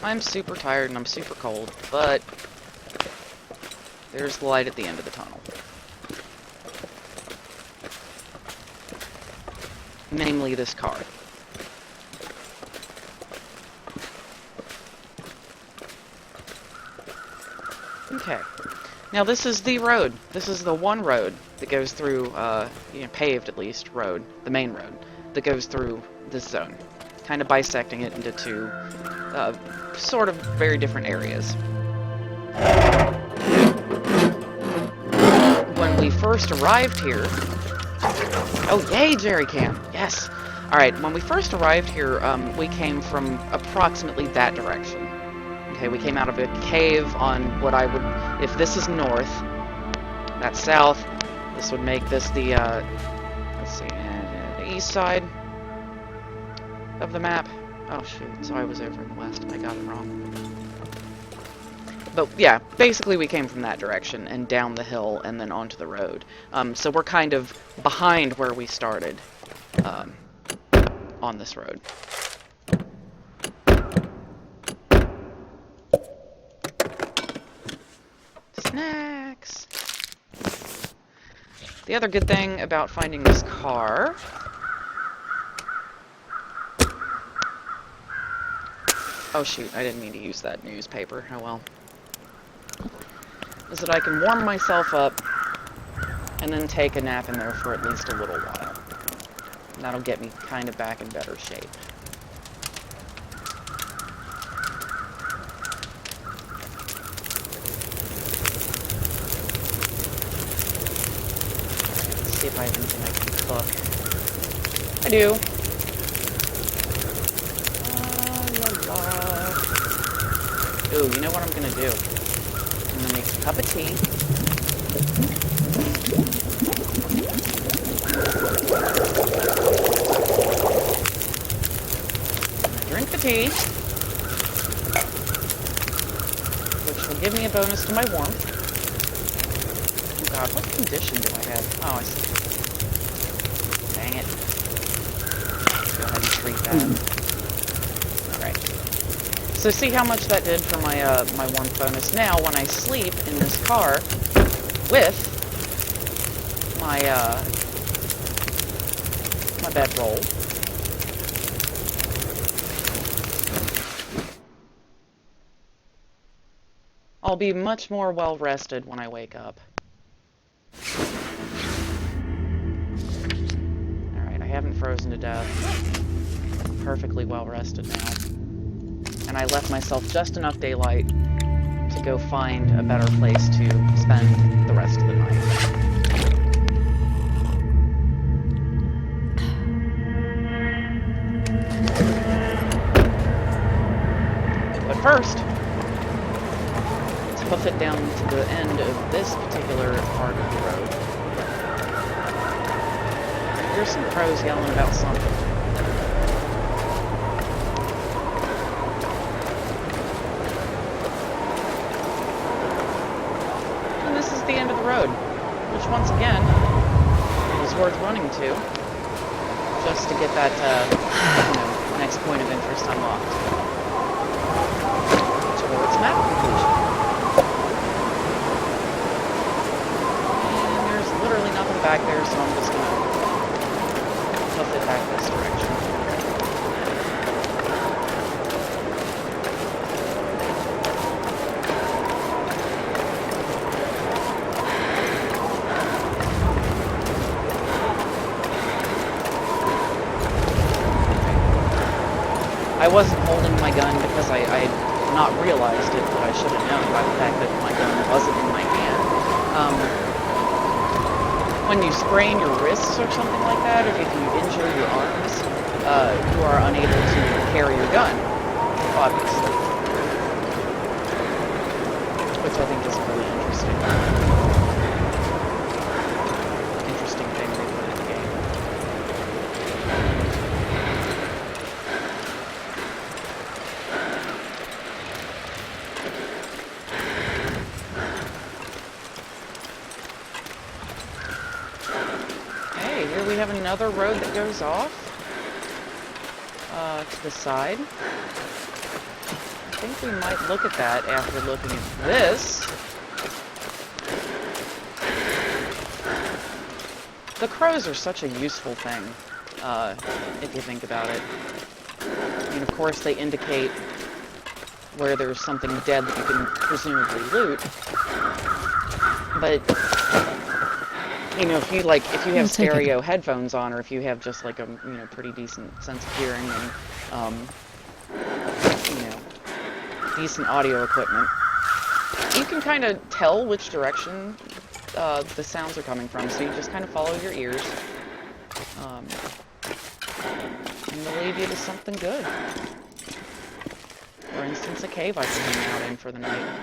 I'm super tired and I'm super cold, but there's the light at the end of the tunnel. Namely, this car. Okay. Now this is the road. This is the one road that goes through, paved at least, road. The main road that goes through this zone. Kind of bisecting it into two, sort of very different areas. When we first arrived here... Oh, yay, Jerry Cam! Yes! Alright, when we first arrived here, we came from approximately that direction. Okay, we came out of a cave on what I would... If this is north, that's south, this would make this the, let's see, the east side of the map. Oh, shoot, so I was over in the west, I got it wrong. But, yeah, basically we came from that direction, and down the hill, and then onto the road. So we're kind of behind where we started, on this road. Snacks! The other good thing about finding this car... Oh shoot, I didn't mean to use that newspaper. Oh well. Is that I can warm myself up and then take a nap in there for at least a little while. And that'll get me kind of back in better shape. Let's see if I have anything I can cook. I do. Ooh, you know what I'm gonna do? I'm gonna make a cup of tea. I'm gonna drink the tea, which will give me a bonus to my warmth. Oh god, what condition do I have? Oh, I see. Dang it. Let's go ahead and treat that. Alright. So see how much that did for my my warmth bonus. Now, when I sleep in this car with my my bedroll, I'll be much more well rested when I wake up. Alright, I haven't frozen to death. Perfectly well rested now. And I left myself just enough daylight to go find a better place to spend the rest of the night. But first, let's hoof it down to the end of this particular part of the road. There's some crows yelling about something. The end of the road, which once again is is worth running to, just to get that, next point of interest unlocked. Towards map completion. And there's literally nothing back there, so I'm just gonna tuff it back this direction. I wasn't holding my gun because I had not realized it, but I should have known by the fact that my gun wasn't in my hand. When you sprain your wrists or something like that, or if you injure your arms, you are unable to carry your gun, obviously. Which I think is really interesting. Interesting thing they put in the game. Here we have another road that goes off to the side. I think we might look at that after looking at this. The crows are such a useful thing, if you think about it. I mean, of course, they indicate where there's something dead that you can presumably loot. But you know, if you have stereo headphones on, or if you have just like a, pretty decent sense of hearing and, decent audio equipment, you can kind of tell which direction the sounds are coming from, so you just kind of follow your ears, and they'll lead you to something good. For instance, a cave I can hang out in for the night.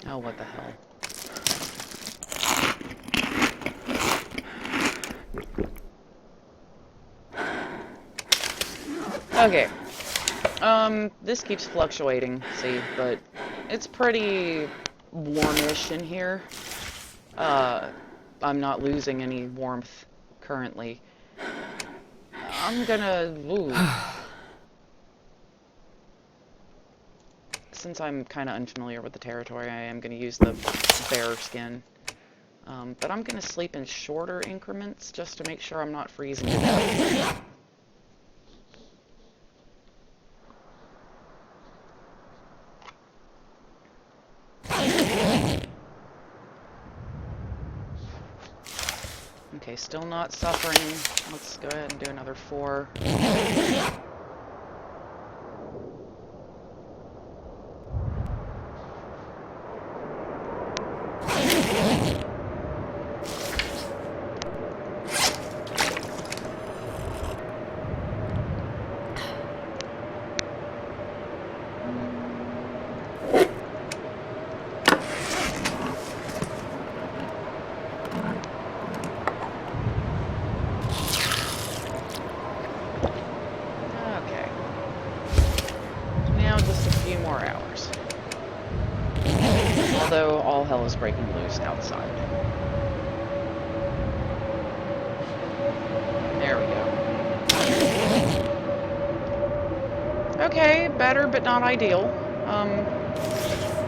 Oh, what the hell. Okay. This keeps fluctuating, see, but it's pretty warmish in here. I'm not losing any warmth currently. I'm gonna... Ooh. Since I'm kind of unfamiliar with the territory, I am going to use the bear skin. But I'm going to sleep in shorter increments just to make sure I'm not freezing to death. Okay, still not suffering. Let's go ahead and do another 4. Although all hell is breaking loose outside. There we go. Okay, better but not ideal.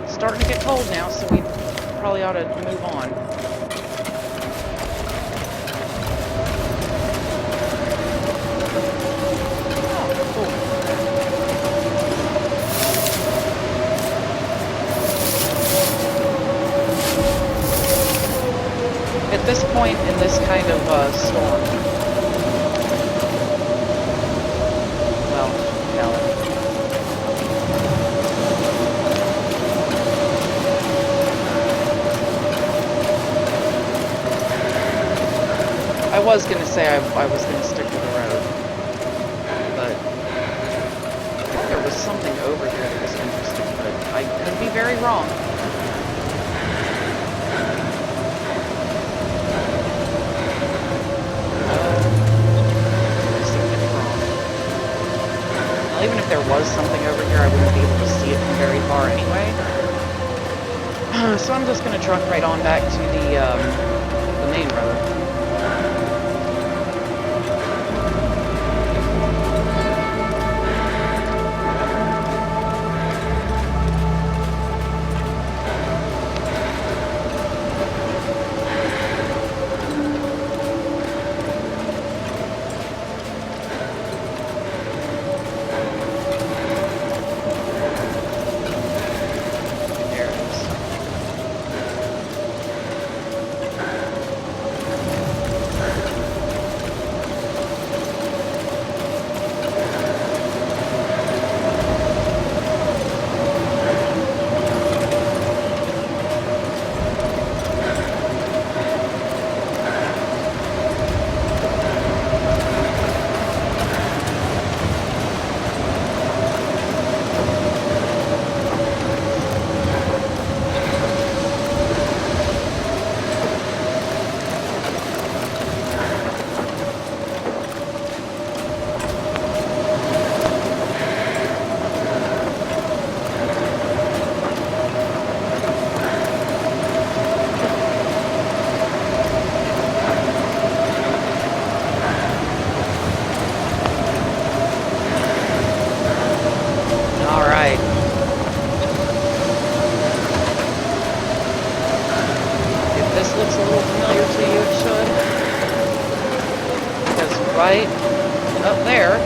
Starting to get cold now, so we probably ought to move on. Oh, cool. At this point in this kind of storm, well, hell. I was going to say I was going to stick to the road, but I thought there was something over here that was interesting, but I could be very wrong. was something over here, I wouldn't be able to see it from very far anyway. So I'm just gonna truck right on back to the main road. Right up there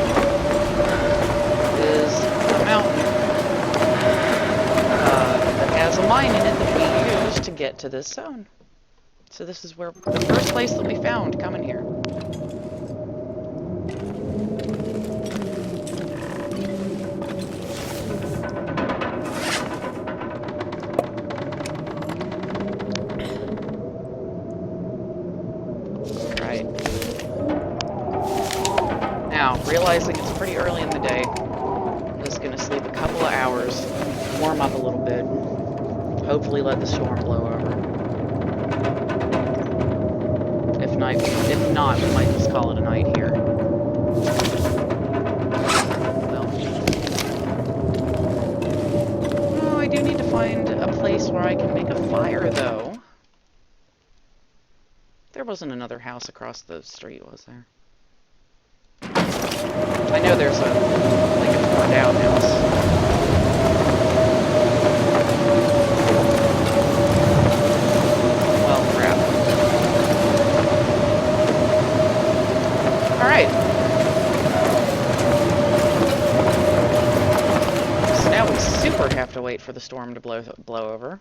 is a mountain that has a mine in it that we use to get to this zone. So this is where the first place that we found coming here. Realizing it's pretty early in the day, I'm just going to sleep a couple of hours, warm up a little bit, hopefully let the storm blow over. If not, we might just call it a night here. Well, oh, I do need to find a place where I can make a fire, though. There wasn't another house across the street, was there? I know there's like a torn down house. Well, crap. Alright. So now we super have to wait for the storm to blow over.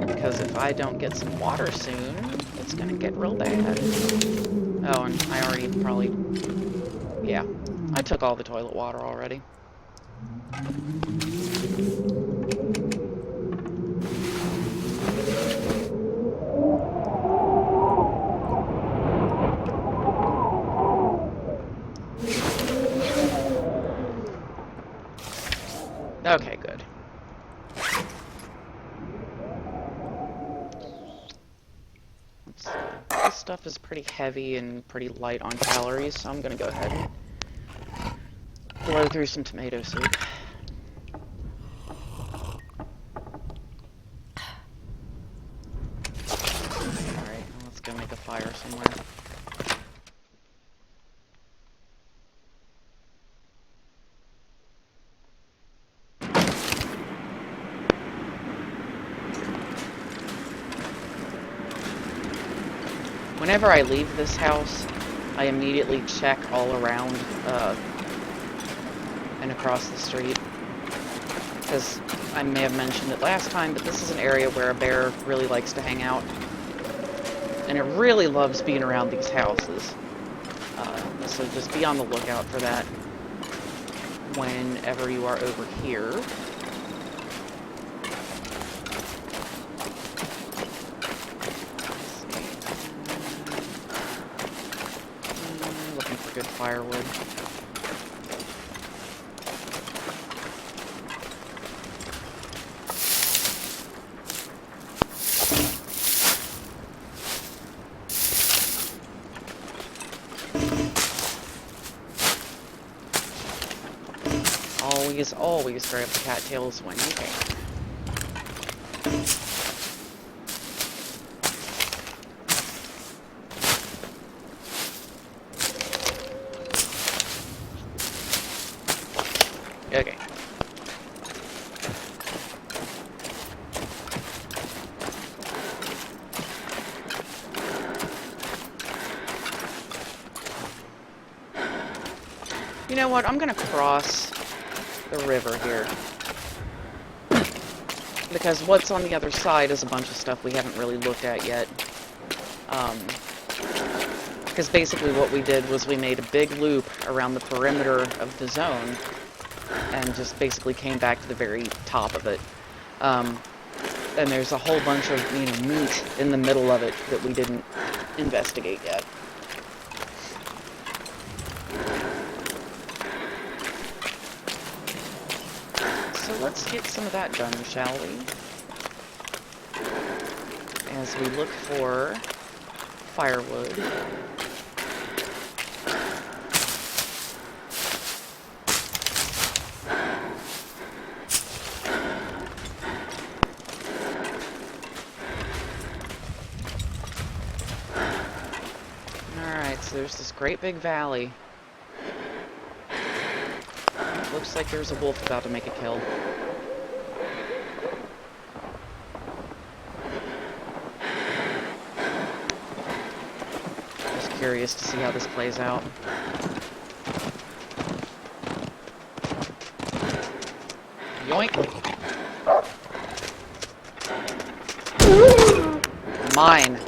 Because if I don't get some water soon, it's gonna get real bad. Oh, and I already probably... Yeah, I took all the toilet water already. Okay, good. This stuff is pretty heavy and pretty light on calories, so I'm gonna go ahead and blow through some tomato soup. Alright, let's go make a fire somewhere. Whenever I leave this house, I immediately check all around and across the street. Because I may have mentioned it last time, but this is an area where a bear really likes to hang out. And it really loves being around these houses. So just be on the lookout for that whenever you are over here. Looking for good firewood. always grab the cattails when you can. Okay. You know what? I'm gonna cross the river here. Because what's on the other side is a bunch of stuff we haven't really looked at yet. Because basically what we did was we made a big loop around the perimeter of the zone and just basically came back to the very top of it. And there's a whole bunch of, you know, meat in the middle of it that we didn't investigate yet. So let's get some of that done, shall we? As we look for firewood. Alright, so there's this great big valley. Looks like there's a wolf about to make a kill. Just curious to see how this plays out. Yoink! Mine!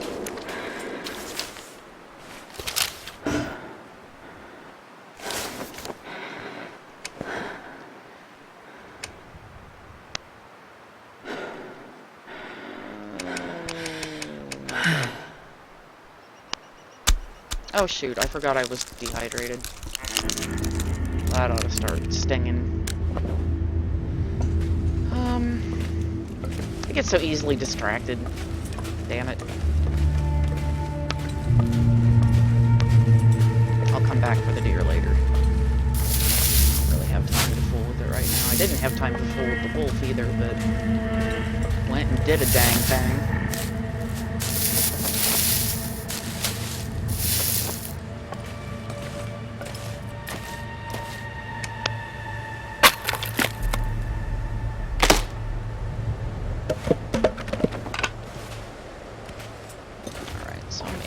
Oh shoot, I forgot I was dehydrated. That ought to start stinging. I get so easily distracted. Damn it. I'll come back for the deer later. I don't really have time to fool with it right now. I didn't have time to fool with the wolf either, but went and did a dang thing.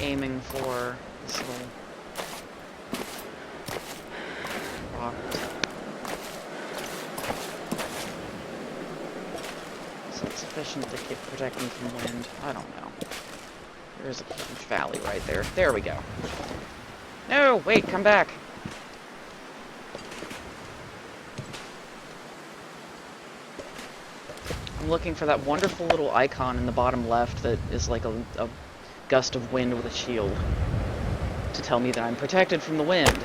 Aiming for this little rock. Is that sufficient to protect me from wind? I don't know. There's a huge valley right there. There we go. No, wait, come back. I'm looking for that wonderful little icon in the bottom left that is like a gust of wind with a shield to tell me that I'm protected from the wind.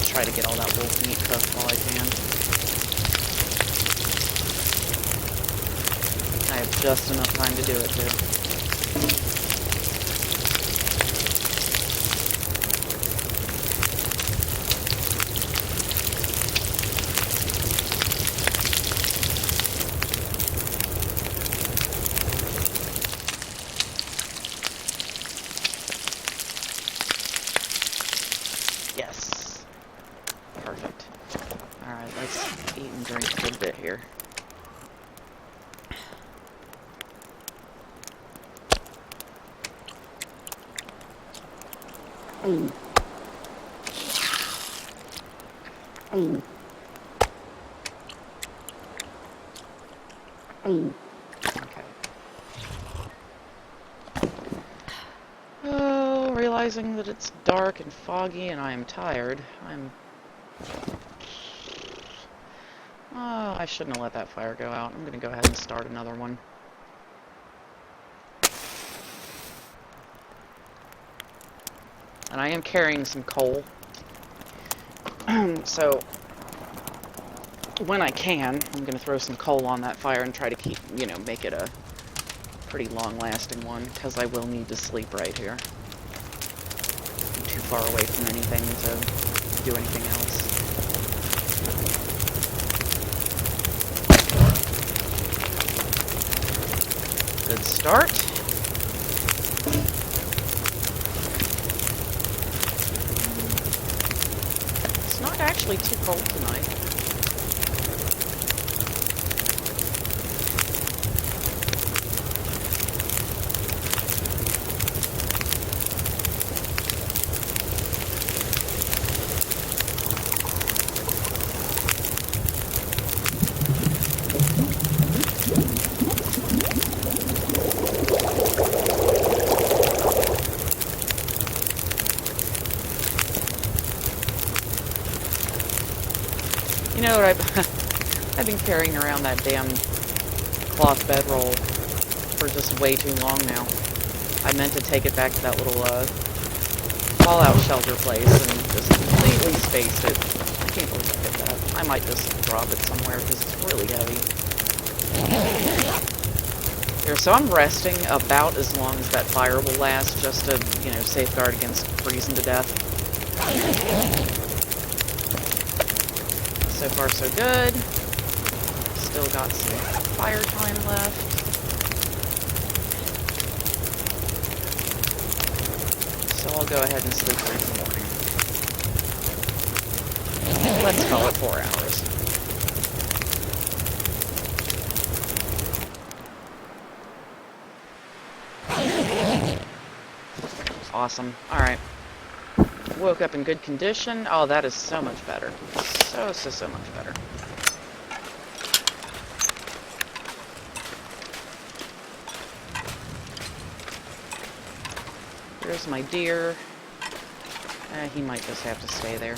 Try to get all that wolf meat cooked while I can. I have just enough time to do it, too. Yes. Perfect. Alright, let's eat and drink a good bit here. Okay. realizing that it's dark and foggy and I am tired. Oh, I shouldn't have let that fire go out. I'm gonna go ahead and start another one. And I am carrying some coal. So, when I can, I'm gonna throw some coal on that fire and try to keep, make it a pretty long-lasting one, because I will need to sleep right here. I'm too far away from anything to do anything else. Good start. It's not actually too cold tonight. You know what, I've been carrying around that damn cloth bedroll for just way too long now. I meant to take it back to that little fallout shelter place and just completely spaced it. I can't believe I did that. I might just drop it somewhere because it's really heavy. Here, so I'm resting about as long as that fire will last, just to, safeguard against freezing to death. So far, so good. Still got some fire time left. So I'll go ahead and sleep through the morning. Let's call it 4 hours. Awesome. Alright. Woke up in good condition. Oh, that is so much better. So much better. Here's my deer. He might just have to stay there.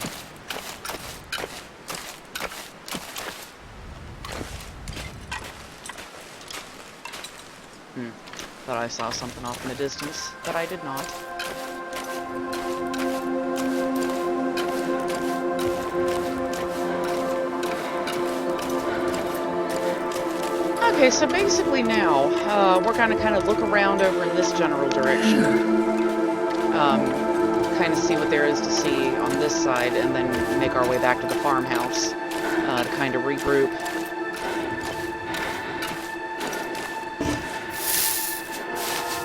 Thought I saw something off in the distance, but I did not. Okay, so basically now, we're going to kind of look around over in this general direction. Kind of see what there is to see on this side, and then make our way back to the farmhouse to kind of regroup.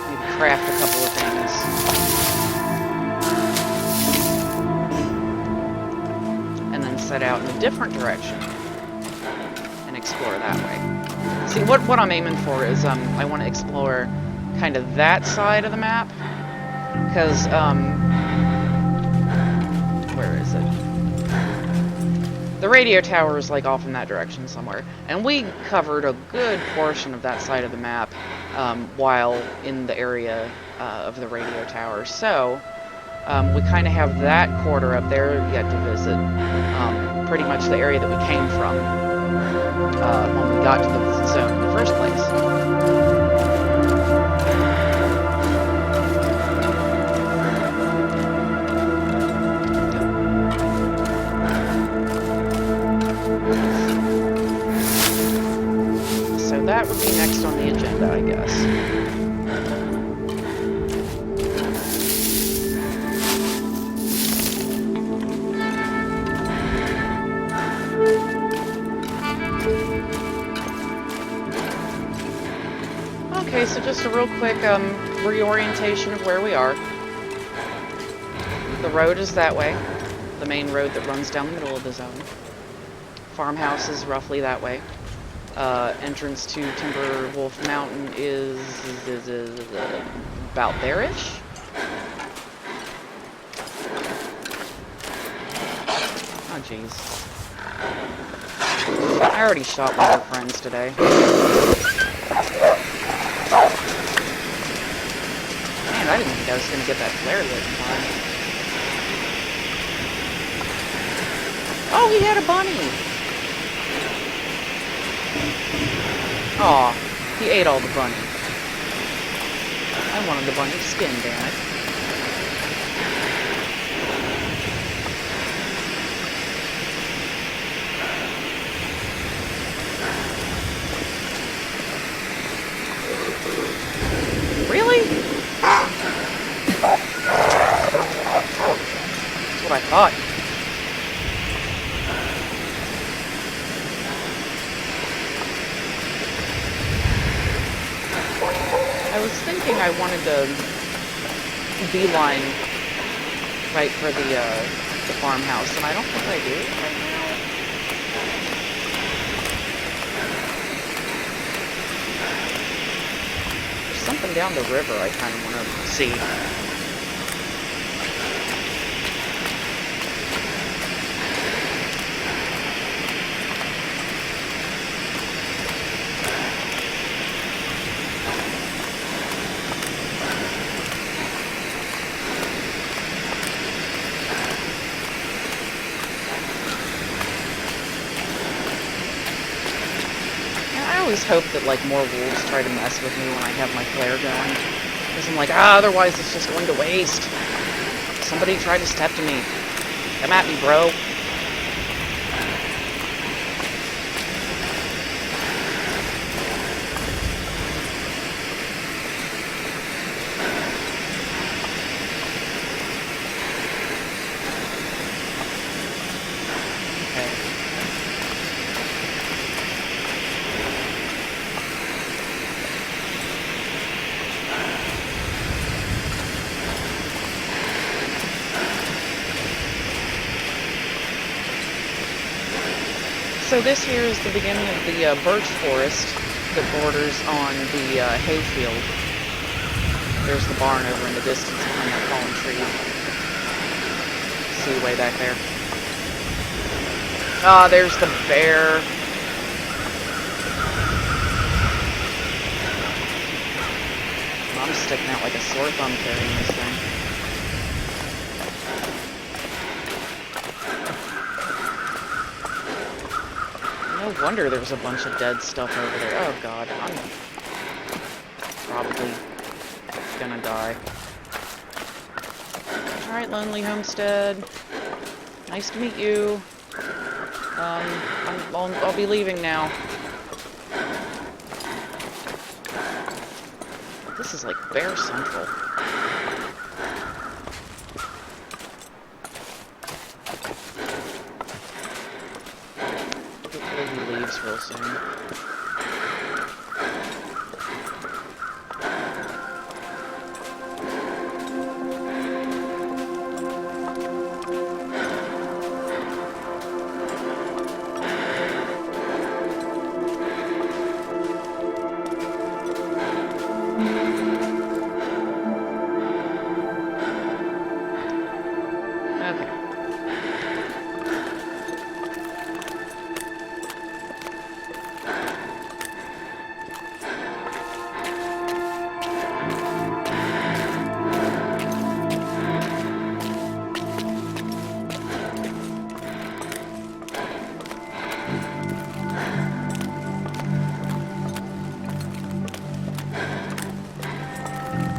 Maybe craft a couple of things. And then set out in a different direction and explore that way. See, what I'm aiming for is, I want to explore kind of that side of the map, because, where is it? The radio tower is, like, off in that direction somewhere, and we covered a good portion of that side of the map, while in the area, of the radio tower, so, we kind of have that quarter up there yet to visit, pretty much the area that we came from. When we got to the zone in the first place. So that would be next on the agenda, I guess. Okay, so just a real quick reorientation of where we are. The road is that way, the main road that runs down the middle of the zone. Farmhouse is roughly that way. Entrance to Timberwolf Mountain is about there-ish. Oh, jeez. I already shot one of our friends today. Man, I didn't think I was going to get that flare lit in time. Oh, he had a bunny! Aw, he ate all the bunny. I wanted the bunny's skin, damn it. Really? That's what I thought. I was thinking I wanted to beeline right for the farmhouse, and I don't think I do right now. There's something down the river I kind of want to see. I always hope that, like, more wolves try to mess with me when I have my flare going. Because I'm like, otherwise it's just going to waste. Somebody tried to step to me. Come at me, bro. So this here is the beginning of the birch forest that borders on the hayfield. There's the barn over in the distance behind that fallen tree. See way back there. Ah, there's the bear. I'm sticking out like a sore thumb carrying this thing. No wonder there's a bunch of dead stuff over there. Oh god, I'm probably gonna die. Alright, Lonely Homestead. Nice to meet you. I'll be leaving now. This is like Bear Central. Hopefully he leaves real soon.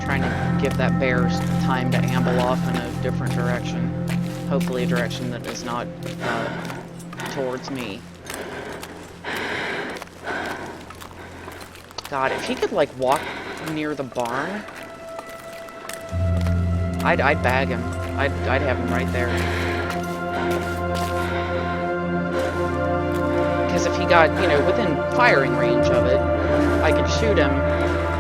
Trying to give that bear time to amble off in a different direction. Hopefully a direction that is not towards me. God, if he could, like, walk near the barn, I'd bag him. I'd have him right there. Because if he got, you know, within firing range of it, I could shoot him,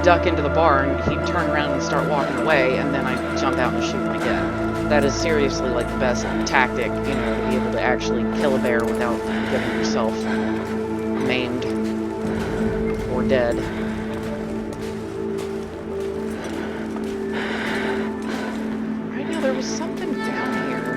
duck into the barn, he'd turn around and start walking away, and then I'd jump out and shoot him again. That is seriously, like, the best tactic, you know, to be able to actually kill a bear without getting yourself maimed or dead. Right now, there was something down here.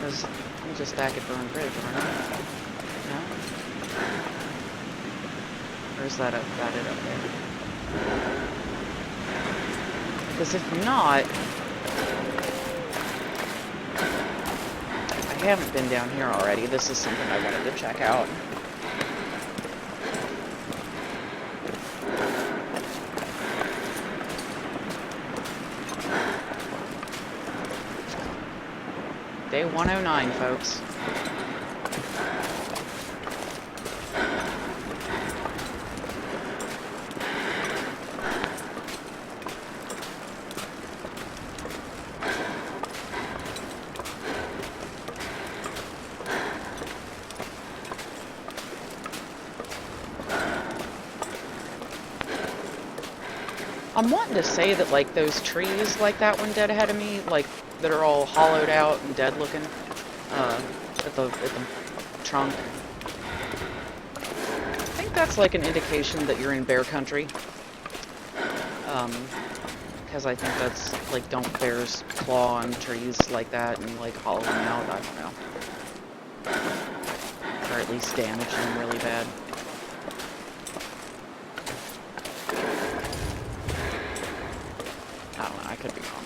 Because I'm just back at Burn Bridge, aren't I? No? Or is that it up there? Because if not, I haven't been down here already. This is something I wanted to check out. Day 109, folks. I'm wanting to say that, like, those trees like that one dead ahead of me, like, that are all hollowed out and dead looking, at the trunk. I think that's like an indication that you're in bear country. Because I think that's, like, don't bears claw on trees like that and, like, hollow them out? I don't know. Or at least damage them really bad. I don't know, I could be wrong.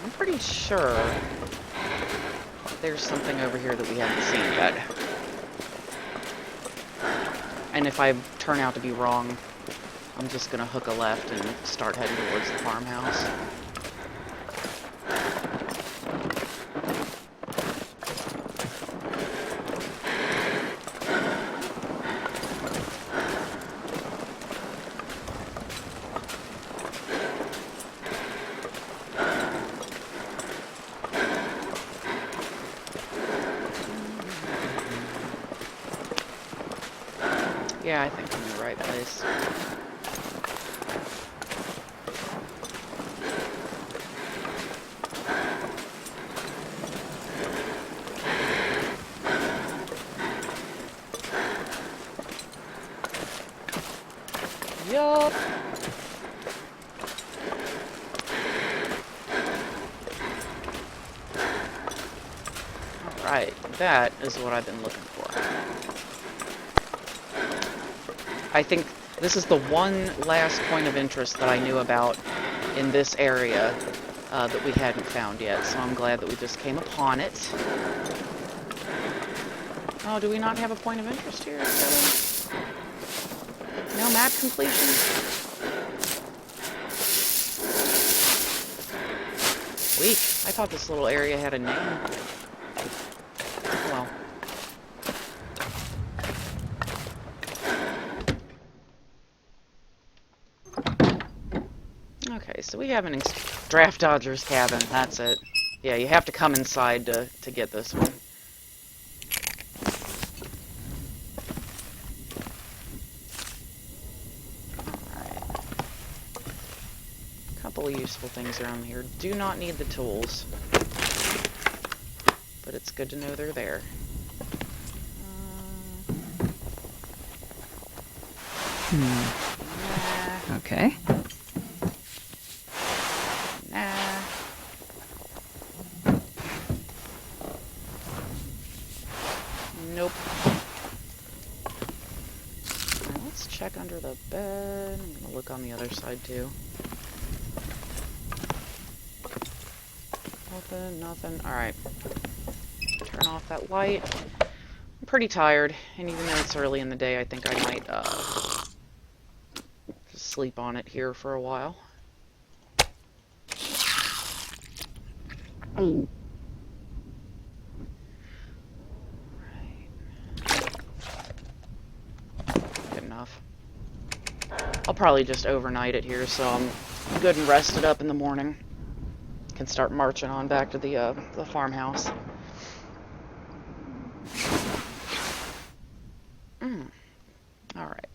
I'm pretty sure there's something over here that we haven't seen yet. And if I turn out to be wrong, I'm just gonna hook a left and start heading towards the farmhouse. Yeah, I think I'm in the right place. Yup. Alright, that is what I've been looking for. I think this is the one last point of interest that I knew about in this area that we hadn't found yet, so I'm glad that we just came upon it. Oh, do we not have a point of interest here? No map completion? Weak. I thought this little area had a name. Well. Okay, so we have an Draft Dodger's cabin. That's it. Yeah, you have to come inside to get this one. Couple of useful things around here. Do not need the tools, but it's good to know they're there. Nah. Okay. Nah. Nope. Alright, let's check under the bed. I'm gonna look on the other side too. Nothing, nothing. Alright. Turn off that light. I'm pretty tired, and even though it's early in the day, I think I might just sleep on it here for a while. Right. Good enough. I'll probably just overnight it here so I'm good and rested up in the morning. Can start marching on back to the farmhouse. All right.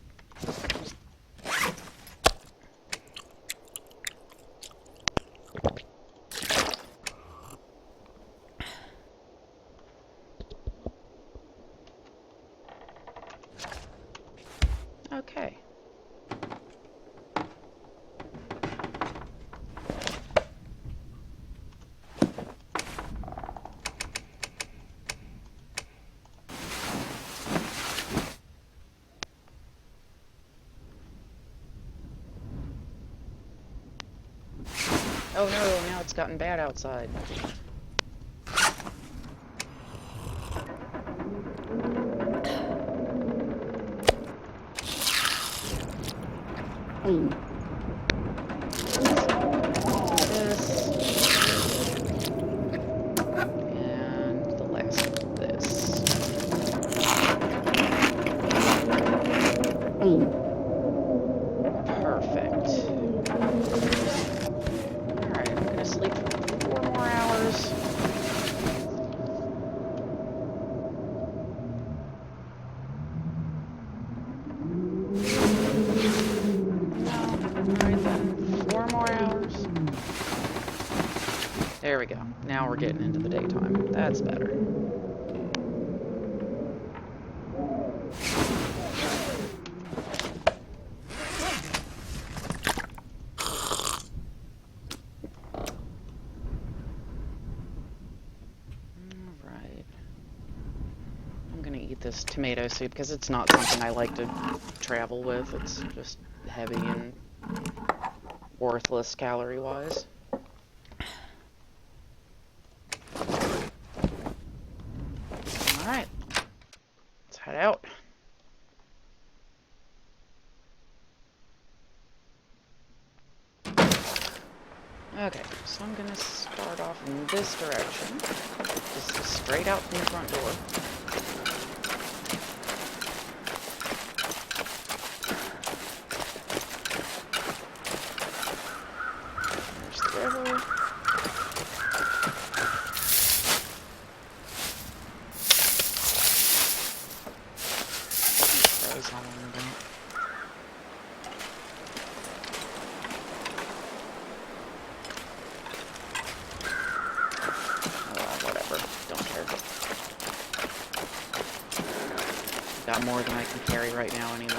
Okay. Oh no, now it's gotten bad outside. This. And the last of this. Perfect. Alright, I'm gonna sleep for 4 more hours. Alright then, 4 more hours. There we go. Now we're getting into the daytime. That's better. This tomato soup because it's not something I like to travel with. It's just heavy and worthless calorie-wise. Alright, let's head out. Okay, so I'm gonna start off in this direction, just straight out from the front door. Got more than I can carry right now anyway.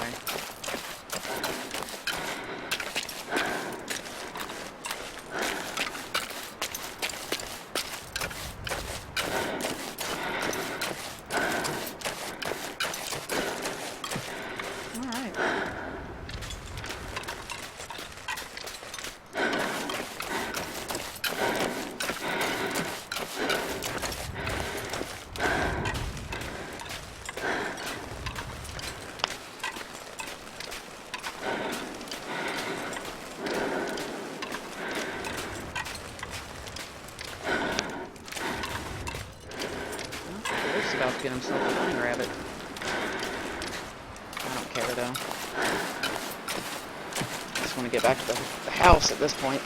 About to get himself a bunny rabbit. I don't care though. Just want to get back to the house at this point.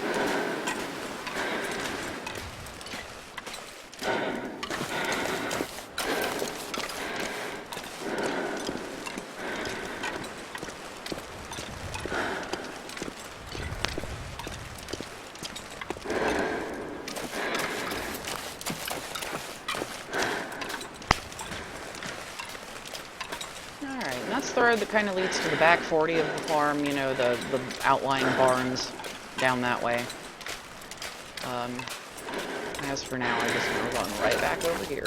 That's the road that kind of leads to the back 40 of the farm, you know, the outlying barns down that way. As for now, I'm just going to run right back over here.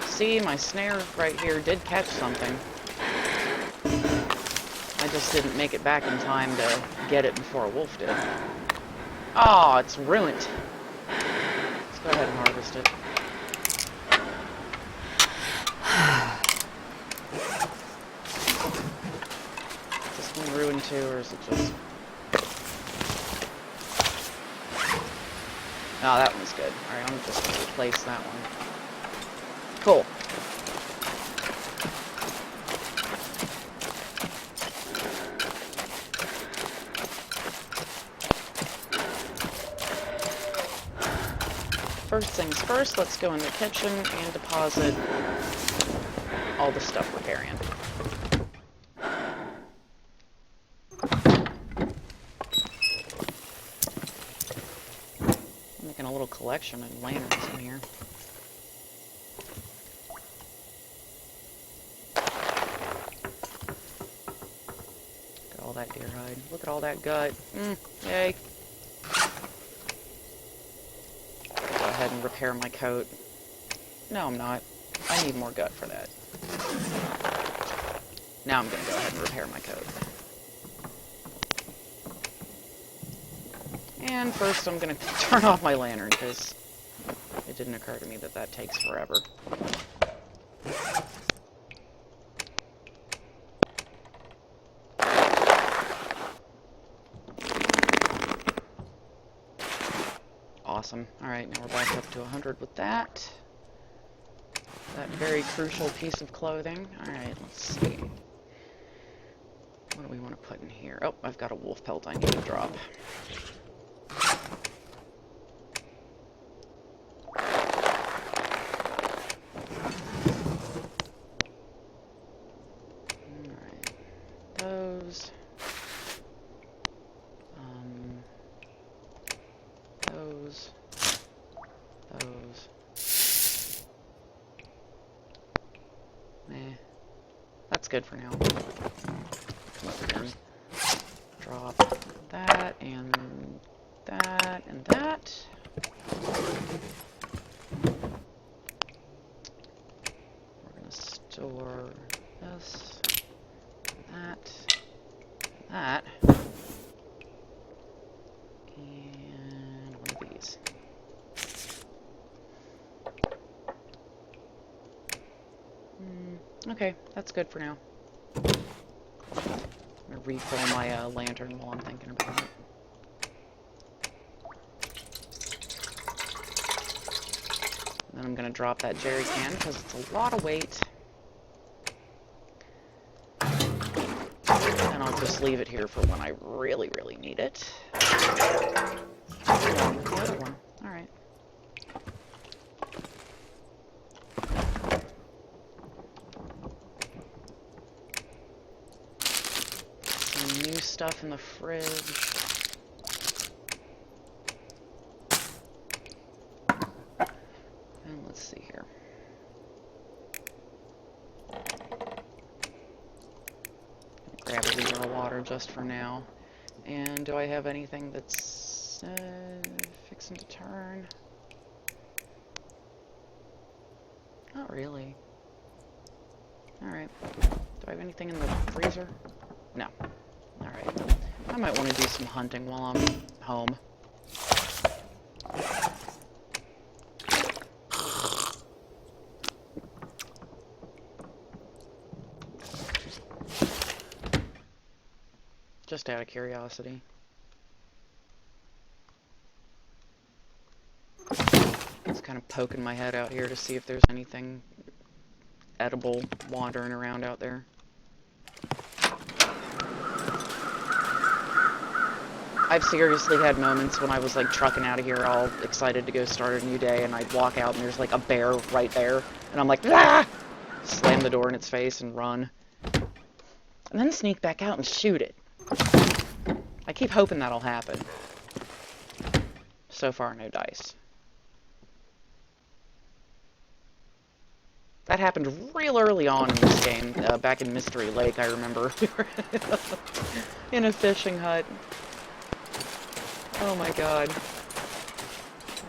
See, my snare right here did catch something. I just didn't make it back in time to get it before a wolf did. Oh, it's ruined. Let's go ahead and harvest it. Is this one ruined too, or is it just... Oh, that one's good. Alright, I'm just going to replace that one. Cool. First things first, let's go in the kitchen and deposit all the stuff we're carrying. I'm making a little collection of lanterns in here. Look at all that deer hide. Look at all that gut. Yay. ahead and repair my coat. No, I'm not. I need more gut for that. Now I'm gonna go ahead and repair my coat. And first I'm gonna turn off my lantern, because it didn't occur to me that that takes forever. Awesome. Alright, now we're back up to 100 with that. That very crucial piece of clothing. Alright, let's see. What do we want to put in here? Oh, I've got a wolf pelt I need to drop. Alright. Those. Those. Meh. That's good for now. And drop that and that and that. We're gonna store this, that, that, and one of these. Okay, that's good for now. I'm gonna refill my lantern while I'm thinking about it. And then I'm gonna drop that jerry can because it's a lot of weight. And I'll just leave it here for when I really, really need it. Along with the other one. Alright. New stuff in the fridge. And let's see here. Grab a liter of water just for now. And do I have anything that's fixing to turn? Not really. Alright. Do I have anything in the freezer? No. Alright. I might want to do some hunting while I'm home. Just out of curiosity. Just kind of poking my head out here to see if there's anything edible wandering around out there. I've seriously had moments when I was like trucking out of here all excited to go start a new day, and I'd walk out and there's like a bear right there, and I'm like, ah! Slam the door in its face and run. And then sneak back out and shoot it. I keep hoping that'll happen. So far, no dice. That happened real early on in this game, back in Mystery Lake, I remember. We were in a fishing hut. Oh my god.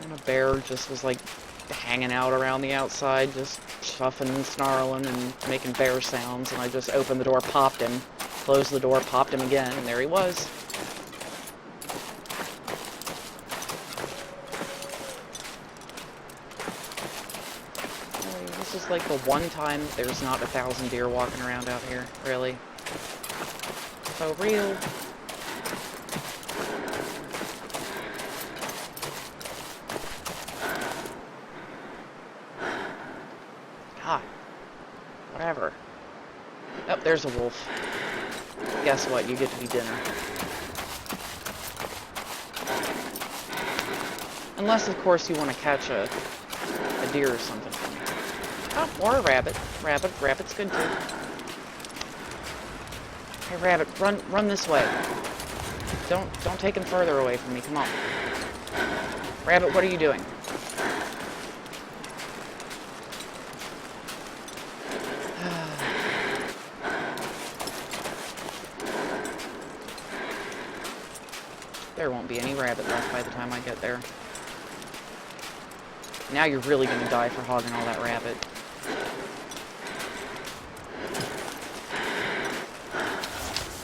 And a bear just was like hanging out around the outside, just chuffing and snarling and making bear sounds, and I just opened the door, popped him, closed the door, popped him again, and there he was. This is like the one time there's not 1,000 deer walking around out here, really. So real. Ah, whatever. Oh, there's a wolf. Guess what? You get to be dinner. Unless, of course, you want to catch a deer or something for me. Oh, or a rabbit. Rabbit's good too. Hey, rabbit, run this way. Don't take him further away from me. Come on. Rabbit, what are you doing? There won't be any rabbit left by the time I get there. Now you're really gonna die for hogging all that rabbit.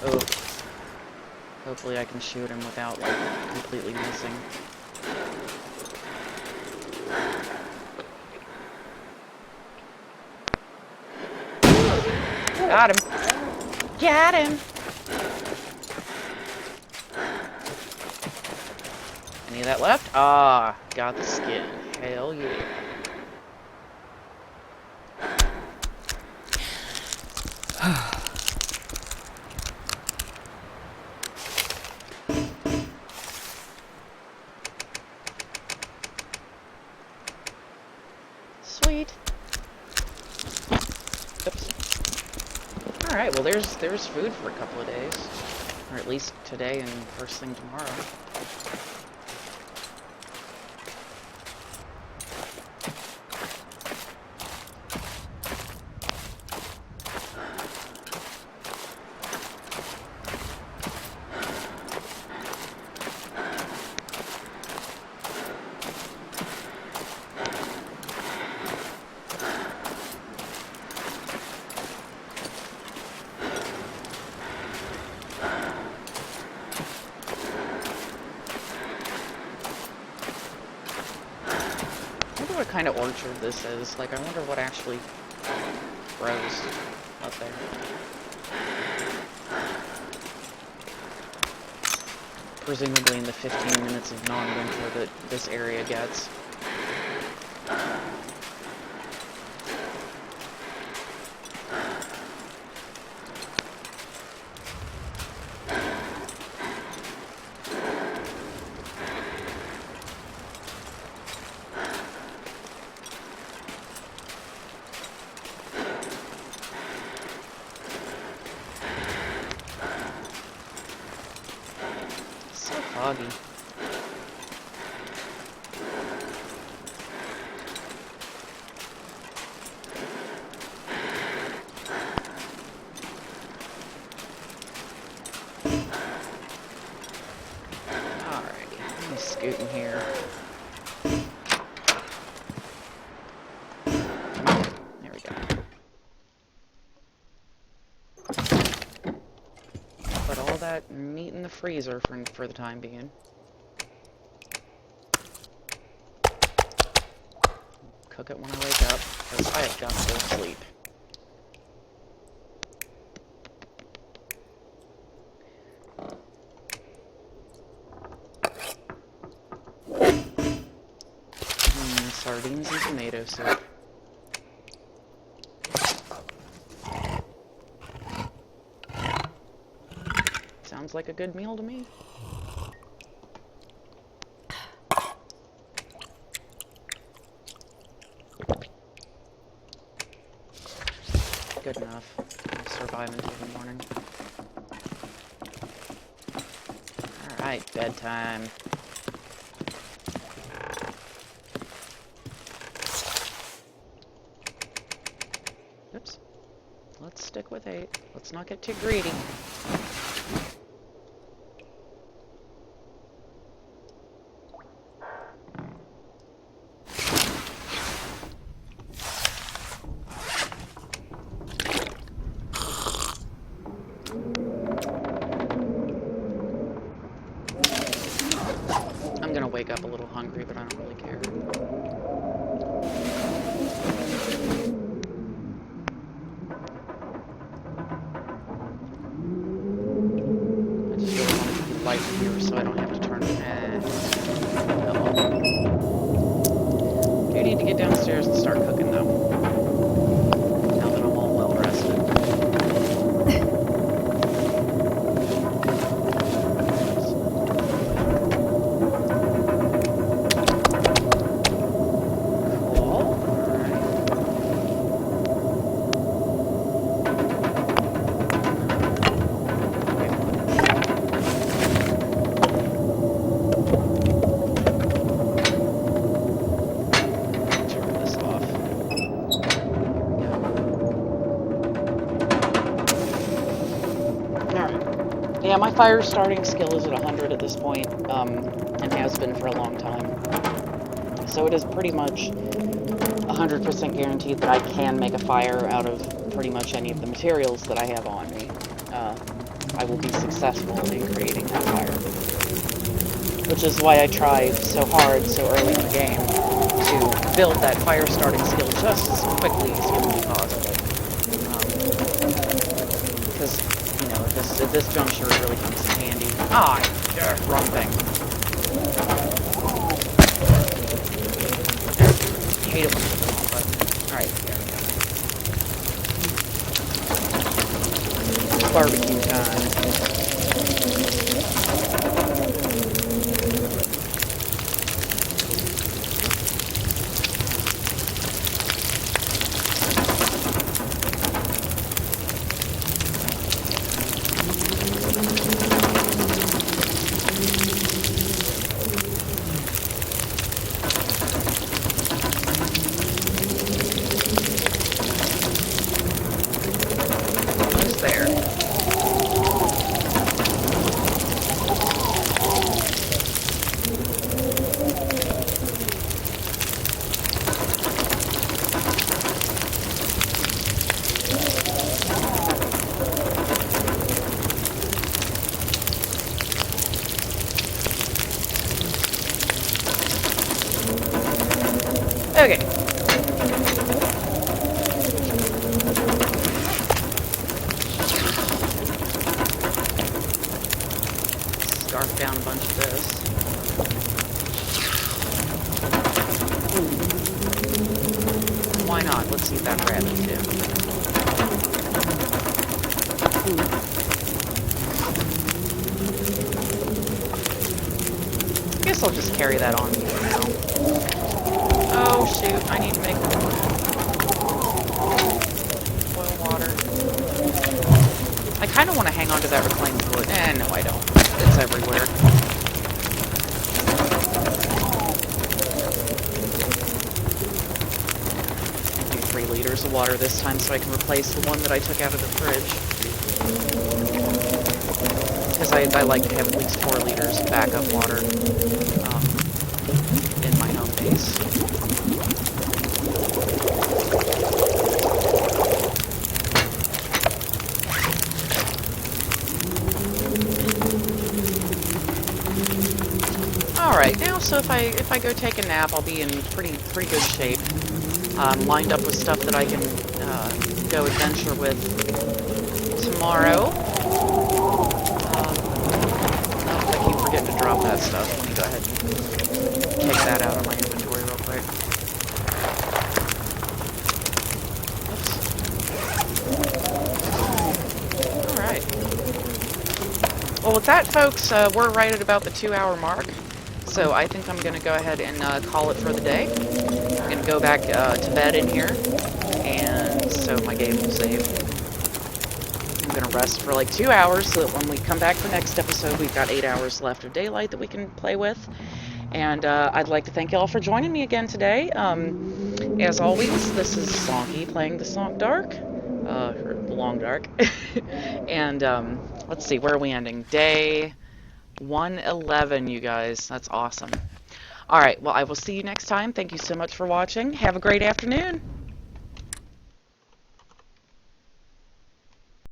Oh. Hopefully I can shoot him without, like, completely missing. Got him. Got him. Any of that left? Ah, got the skin. Hell yeah. Sweet. Oops. Alright, well there's food for a couple of days. Or at least today and first thing tomorrow. What kind of orchard this is. Like, I wonder what actually grows up there. Presumably in the 15 minutes of non-winter that this area gets. Foggy. Alrighty, let me scoot in here. There we go. Put all that meat in the freezer for the time being. Cook it when I wake up, because I have got to go to sleep. Sardines and tomato soup. Sounds like a good meal to me. Good enough. I'll survive until the morning. Alright, bedtime. Oops. Let's stick with 8. Let's not get too greedy. I'm gonna wake up a little hungry, but I don't really care. I just really want it to be light here so I don't have to turn it. Do need to get downstairs and start cooking though. Now that I'm all well rested. Yeah, my fire starting skill is at 100 at this point, and has been for a long time. So it is pretty much 100% guaranteed that I can make a fire out of pretty much any of the materials that I have on me. I will be successful in creating that fire. Which is why I try so hard so early in the game to build that fire starting skill just as quickly as humanly possible. Because, you know, at this juncture it really comes in handy. Ah, wrong thing. I hate it when I hit the wrong button. Alright, there we go. Barbecue time. Almost there. Okay. Scarf down a bunch of this. Why not? Let's see if that rabbit too. I guess I'll just carry that on me for now. Oh shoot, I need to make boil water. I kind of want to hang on to that reclaimed wood. No I don't. It's everywhere. I do 3 liters of water this time so I can replace the one that I took out of the fridge. Because I like to have at least 4 liters of backup water in my home base. Alright, now so if I go take a nap, I'll be in pretty good shape. Lined up with stuff that I can go adventure with tomorrow. I keep forgetting to drop that stuff. Let me go ahead and take that out of my inventory real quick. Oops. Alright. Well, with that, folks, we're right at about the 2-hour mark. So I think I'm going to go ahead and call it for the day. I'm going to go back to bed in here, and so my game will save. I'm going to rest for like 2 hours so that when we come back for next episode, we've got 8 hours left of daylight that we can play with. And I'd like to thank y'all for joining me again today. As always, this is Sonky playing the Sonk Dark, or the Long Dark. And let's see, where are we ending? Day 111, you guys. That's awesome. Alright, well, I will see you next time. Thank you so much for watching. Have a great afternoon.